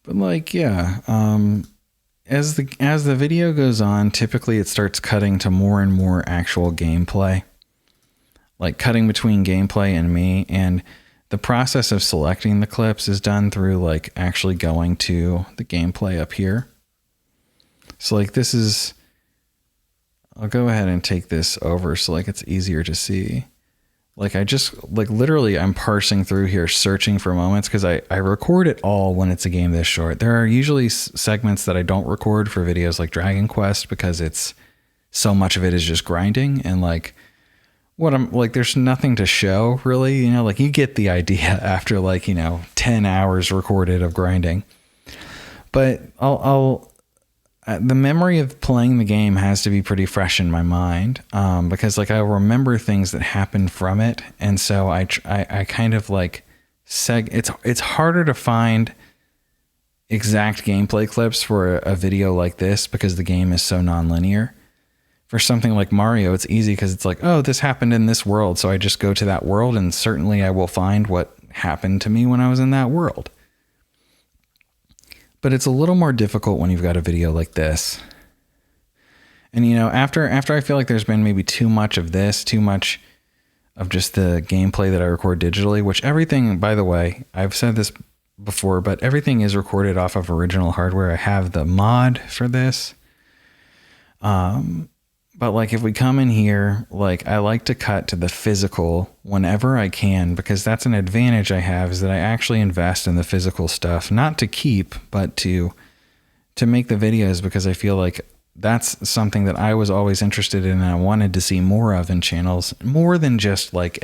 But like, yeah, as the video goes on, typically it starts cutting to more and more actual gameplay, like cutting between gameplay and me. And the process of selecting the clips is done through like actually going to the gameplay up here. So like this is, I'll go ahead and take this over so like it's easier to see. Like I just like literally I'm parsing through here searching for moments because I record it all when it's a game this short. There are usually segments that I don't record for videos like Dragon Quest because it's so much of it is just grinding and like what I'm like there's nothing to show really, you know, like you get the idea after like, you know, 10 hours recorded of grinding. But the memory of playing the game has to be pretty fresh in my mind because like I remember things that happened from it. And so I kind of like it's harder to find exact gameplay clips for a video like this because the game is so non-linear. For something like Mario, it's easy because it's like, oh, this happened in this world. So I just go to that world and certainly I will find what happened to me when I was in that world. But it's a little more difficult when you've got a video like this. And, you know, after I feel like there's been maybe too much of this, too much of just the gameplay that I record digitally, which everything, by the way, I've said this before, but everything is recorded off of original hardware. I have the mod for this. But like if we come in here, like I like to cut to the physical whenever I can, because that's an advantage I have is that I actually invest in the physical stuff, not to keep, but to make the videos, because I feel like that's something that I was always interested in and I wanted to see more of in channels, more than just like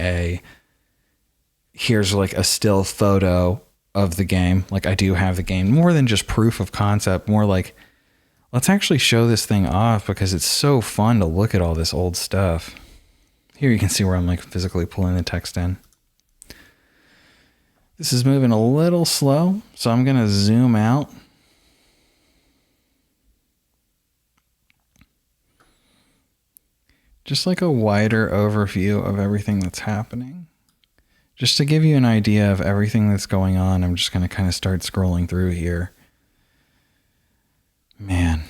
here's like a still photo of the game. Like I do have the game, more than just proof of concept, more like, let's actually show this thing off because it's so fun to look at all this old stuff. Here you can see where I'm like physically pulling the text in. This is moving a little slow, so I'm going to zoom out. Just like a wider overview of everything that's happening. Just to give you an idea of everything that's going on, I'm just going to kind of start scrolling through here. Man.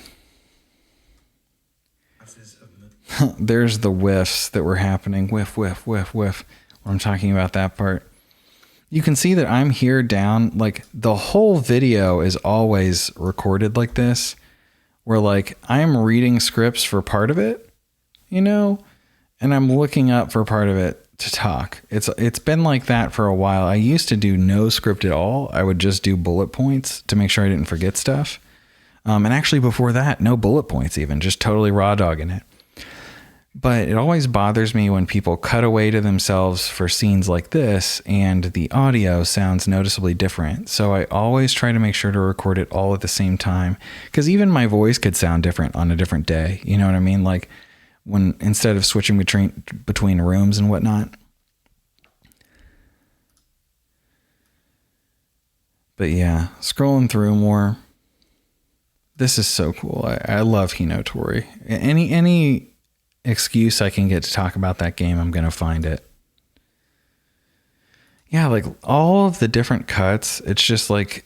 There's the whiffs that were happening. Whiff, whiff, whiff, whiff. When I'm talking about that part. You can see that I'm here down. Like the whole video is always recorded like this. Where like I am reading scripts for part of it, you know, and I'm looking up for part of it to talk. It's been like that for a while. I used to do no script at all. I would just do bullet points to make sure I didn't forget stuff. And actually before that, no bullet points even, just totally raw dogging it. But it always bothers me when people cut away to themselves for scenes like this and the audio sounds noticeably different. So I always try to make sure to record it all at the same time, because even my voice could sound different on a different day. You know what I mean? Like when instead of switching between rooms and whatnot. But yeah, scrolling through more. This is so cool. I love Hinotori. Any excuse I can get to talk about that game, I'm going to find it. Yeah, like all of the different cuts, it's just like,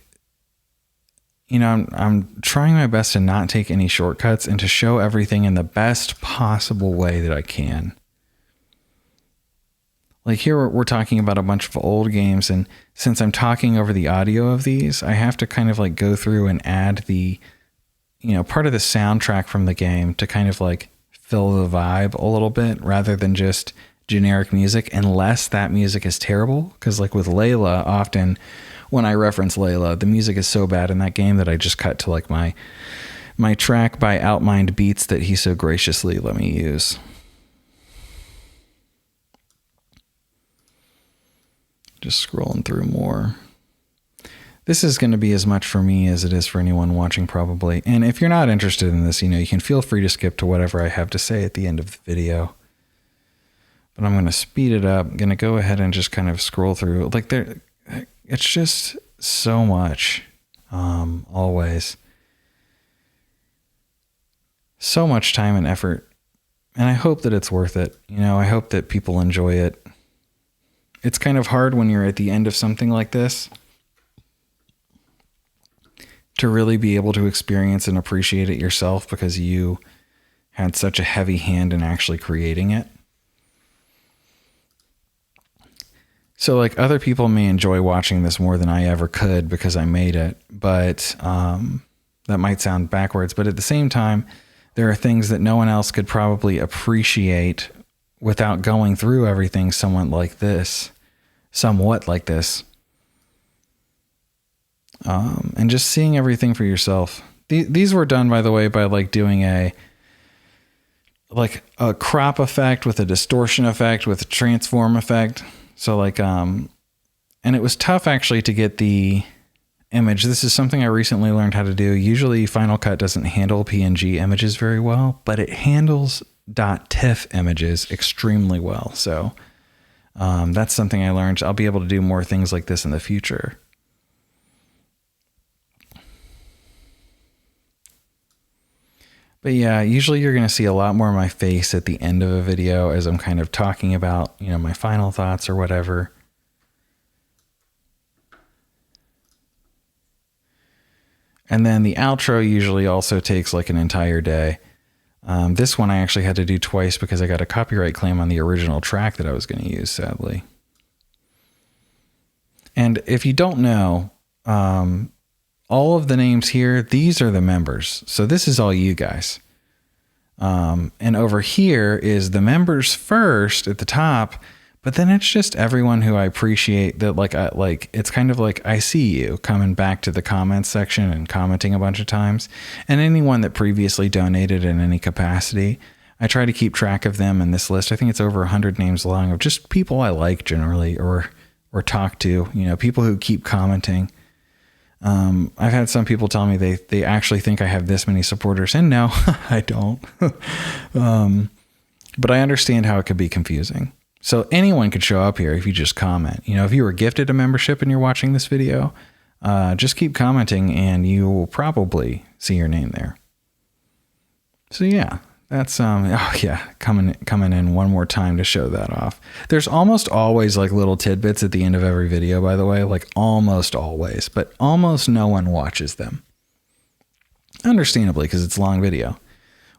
you know, I'm trying my best to not take any shortcuts and to show everything in the best possible way that I can. Like here we're talking about a bunch of old games, and since I'm talking over the audio of these, I have to kind of like go through and add the, you know, part of the soundtrack from the game to kind of like fill the vibe a little bit rather than just generic music, unless that music is terrible. Because like with Layla, often when I reference Layla, the music is so bad in that game that I just cut to like my track by Outmined Beats that he so graciously let me use. Just scrolling through more. This is going to be as much for me as it is for anyone watching probably. And if you're not interested in this, you know, you can feel free to skip to whatever I have to say at the end of the video. But I'm going to speed it up. I'm going to go ahead and just kind of scroll through. Like it's just so much, always. so much time and effort, and I hope that it's worth it. You know, I hope that people enjoy it. It's kind of hard when you're at the end of something like this to really be able to experience and appreciate it yourself, because you had such a heavy hand in actually creating it. So like, other people may enjoy watching this more than I ever could because I made it, but that might sound backwards. But at the same time, there are things that no one else could probably appreciate without going through everything somewhat like this. And just seeing everything for yourself. These were done, by the way, by like doing a crop effect with a distortion effect with a transform effect. So like, and it was tough actually to get the image. This is something I recently learned how to do. Usually Final Cut doesn't handle PNG images very well, but it handles .tiff images extremely well. So that's something I learned. I'll be able to do more things like this in the future. But yeah, usually you're going to see a lot more of my face at the end of a video as I'm kind of talking about, you know, my final thoughts or whatever. And then the outro usually also takes like an entire day. This one I actually had to do twice because I got a copyright claim on the original track that I was going to use, sadly. And if you don't know, all of the names here, these are the members. So this is all you guys. And over here is the members first at the top, but then it's just everyone who I appreciate that, it's kind of like I see you coming back to the comments section and commenting a bunch of times, and anyone that previously donated in any capacity. I try to keep track of them in this list. I think it's over 100 names long of just people I like generally or talk to, you know, people who keep commenting. I've had some people tell me they actually think I have this many supporters, and no, I don't. But I understand how it could be confusing. So anyone could show up here if you just comment. You know, if you were gifted a membership and you're watching this video, just keep commenting and you will probably see your name there. So yeah, that's, coming in one more time to show that off. There's almost always like little tidbits at the end of every video, by the way, like almost always, but almost no one watches them. Understandably, because it's a long video.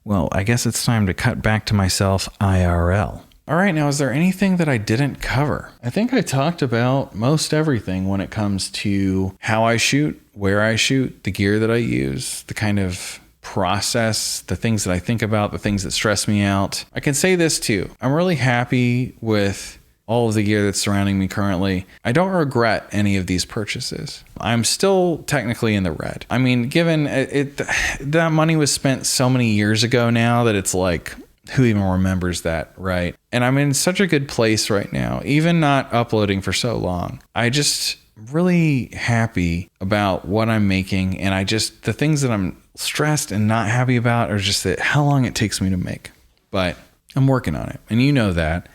Well, I guess it's time to cut back to myself IRL. All right, now is there anything that I didn't cover? I think I talked about most everything when it comes to how I shoot, where I shoot, the gear that I use, the kind of process, the things that I think about, the things that stress me out. I can say this too. I'm really happy with all of the gear that's surrounding me currently. I don't regret any of these purchases. I'm still technically in the red. I mean, given that money was spent so many years ago now that it's like, who even remembers that, right? And I'm in such a good place right now, even not uploading for so long. I just really happy about what I'm making, and the things that I'm stressed and not happy about are just that how long it takes me to make. But I'm working on it, and you know that.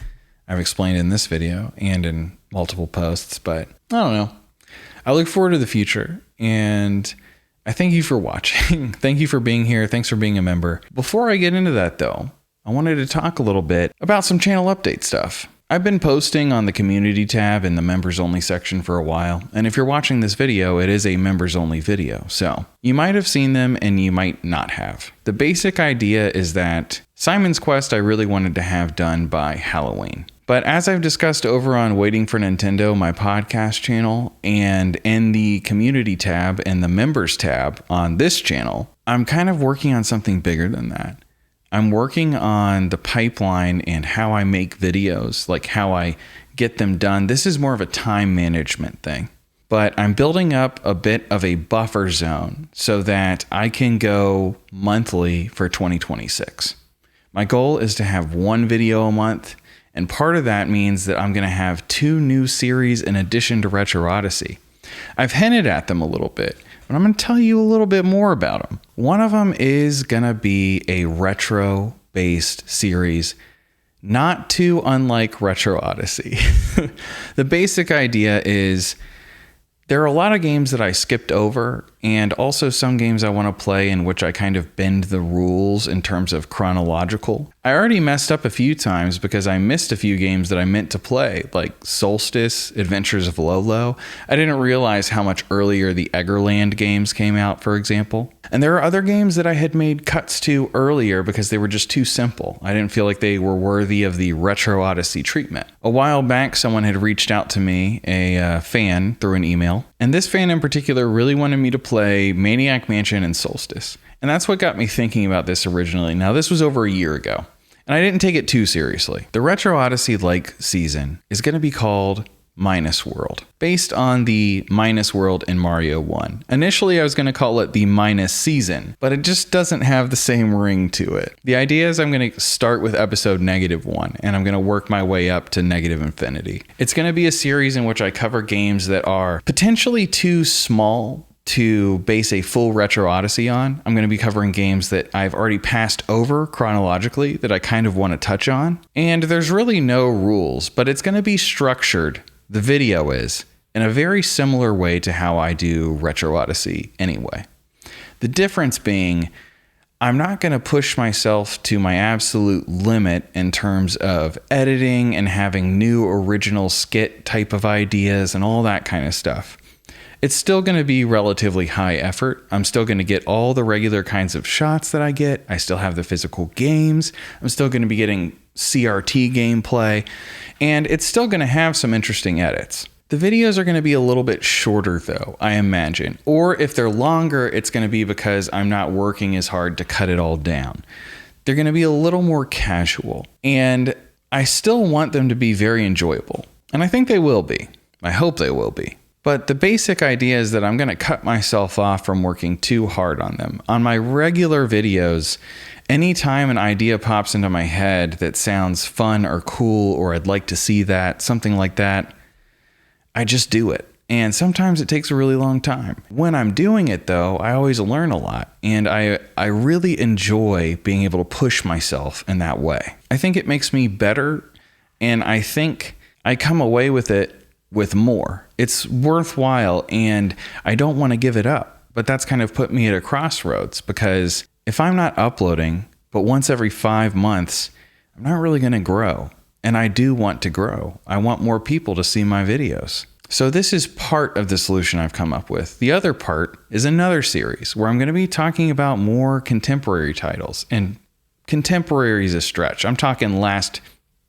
I've explained in this video and in multiple posts, but I don't know. I look forward to the future, and I thank you for watching. Thank you for being here. Thanks for being a member. Before I get into that though, I wanted to talk a little bit about some channel update stuff. I've been posting on the community tab in the members only section for a while, and if you're watching this video, it is a members only video, so you might have seen them and you might not have. The basic idea is that Simon's Quest I really wanted to have done by Halloween. But as I've discussed over on Waiting for Nintendo, my podcast channel, and in the community tab and the members tab on this channel, I'm kind of working on something bigger than that. I'm working on the pipeline and how I make videos, like how I get them done. This is more of a time management thing, but I'm building up a bit of a buffer zone so that I can go monthly for 2026. My goal is to have one video a month, and part of that means that I'm going to have 2 new series in addition to Retro Odyssey. I've hinted at them a little bit, but I'm going to tell you a little bit more about them. One of them is going to be a retro-based series, not too unlike Retro Odyssey. The basic idea is there are a lot of games that I skipped over and also some games I want to play in which I kind of bend the rules in terms of chronological. I already messed up a few times because I missed a few games that I meant to play, like Solstice, Adventures of Lolo. I didn't realize how much earlier the Eggerland games came out, for example. And there are other games that I had made cuts to earlier because they were just too simple. I didn't feel like they were worthy of the Retro Odyssey treatment. A while back, someone had reached out to me, a fan, through an email. And this fan in particular really wanted me to play Maniac Mansion and Solstice. And that's what got me thinking about this originally. Now, this was over a year ago, and I didn't take it too seriously. The Retro Odyssey-like season is going to be called Minus World, based on the Minus World in Mario 1. Initially, I was going to call it the Minus Season, but it just doesn't have the same ring to it. The idea is I'm going to start with episode -1, and I'm going to work my way up to negative infinity. It's going to be a series in which I cover games that are potentially too small to base a full Retro Odyssey on. I'm going to be covering games that I've already passed over chronologically that I kind of want to touch on. And there's really no rules, but it's going to be structured, the video is, in a very similar way to how I do Retro Odyssey anyway. The difference being, I'm not going to push myself to my absolute limit in terms of editing and having new original skit type of ideas and all that kind of stuff. It's still going to be relatively high effort. I'm still going to get all the regular kinds of shots that I get. I still have the physical games. I'm still going to be getting CRT gameplay, and it's still going to have some interesting edits. The videos are going to be a little bit shorter though, I imagine. Or if they're longer, it's going to be because I'm not working as hard to cut it all down. They're going to be a little more casual, and I still want them to be very enjoyable. And I think they will be. I hope they will be. But the basic idea is that I'm going to cut myself off from working too hard on them. On my regular videos, anytime an idea pops into my head that sounds fun or cool, or I'd like to see that, something like that, I just do it. And sometimes it takes a really long time. When I'm doing it though, I always learn a lot. And I really enjoy being able to push myself in that way. I think it makes me better, and I think I come away with it with more. It's worthwhile, and I don't want to give it up. But that's kind of put me at a crossroads, because if I'm not uploading, but once every 5 months, I'm not really going to grow. And I do want to grow. I want more people to see my videos. So this is part of the solution I've come up with. The other part is another series where I'm going to be talking about more contemporary titles. And contemporary is a stretch. I'm talking last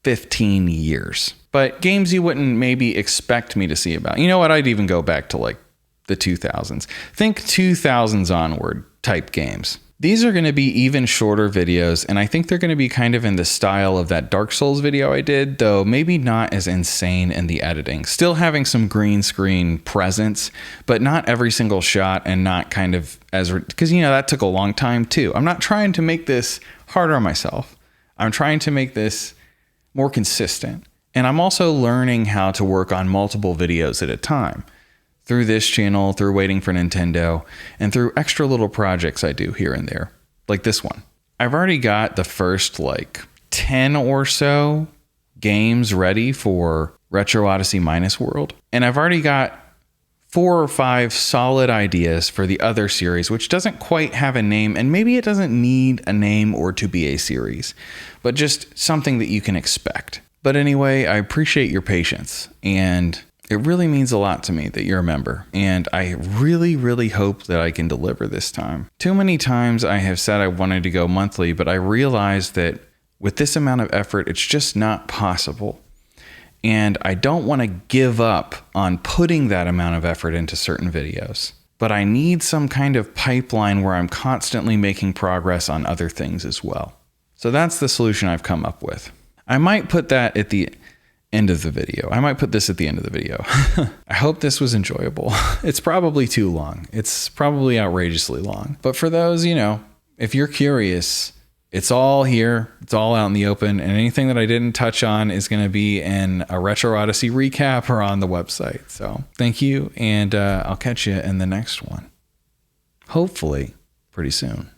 15 years. But games you wouldn't maybe expect me to see about. You know what? I'd even go back to like the 2000s. Think 2000s onward type games. These are going to be even shorter videos, and I think they're going to be kind of in the style of that Dark Souls video I did, though maybe not as insane in the editing. Still having some green screen presence, but not every single shot, and not kind of as... Because, you know, that took a long time too. I'm not trying to make this harder on myself. I'm trying to make this more consistent. And I'm also learning how to work on multiple videos at a time. Through this channel, through Waiting for Nintendo, and through extra little projects I do here and there, like this one. I've already got the first 10 or so games ready for Retro Odyssey Minus World, and I've already got 4 or 5 solid ideas for the other series, which doesn't quite have a name, and maybe it doesn't need a name or to be a series, but just something that you can expect. But anyway, I appreciate your patience, and it really means a lot to me that you're a member, and I really, really hope that I can deliver this time. Too many times I have said I wanted to go monthly, but I realized that with this amount of effort, it's just not possible. And I don't want to give up on putting that amount of effort into certain videos. But I need some kind of pipeline where I'm constantly making progress on other things as well. So that's the solution I've come up with. I might put that at the end of the video. I might put this at the end of the video. I hope this was enjoyable. It's probably too long. It's probably outrageously long. But for those, if you're curious, it's all here. It's all out in the open. And anything that I didn't touch on is going to be in a Retro Odyssey recap or on the website. So thank you. And I'll catch you in the next one. Hopefully pretty soon.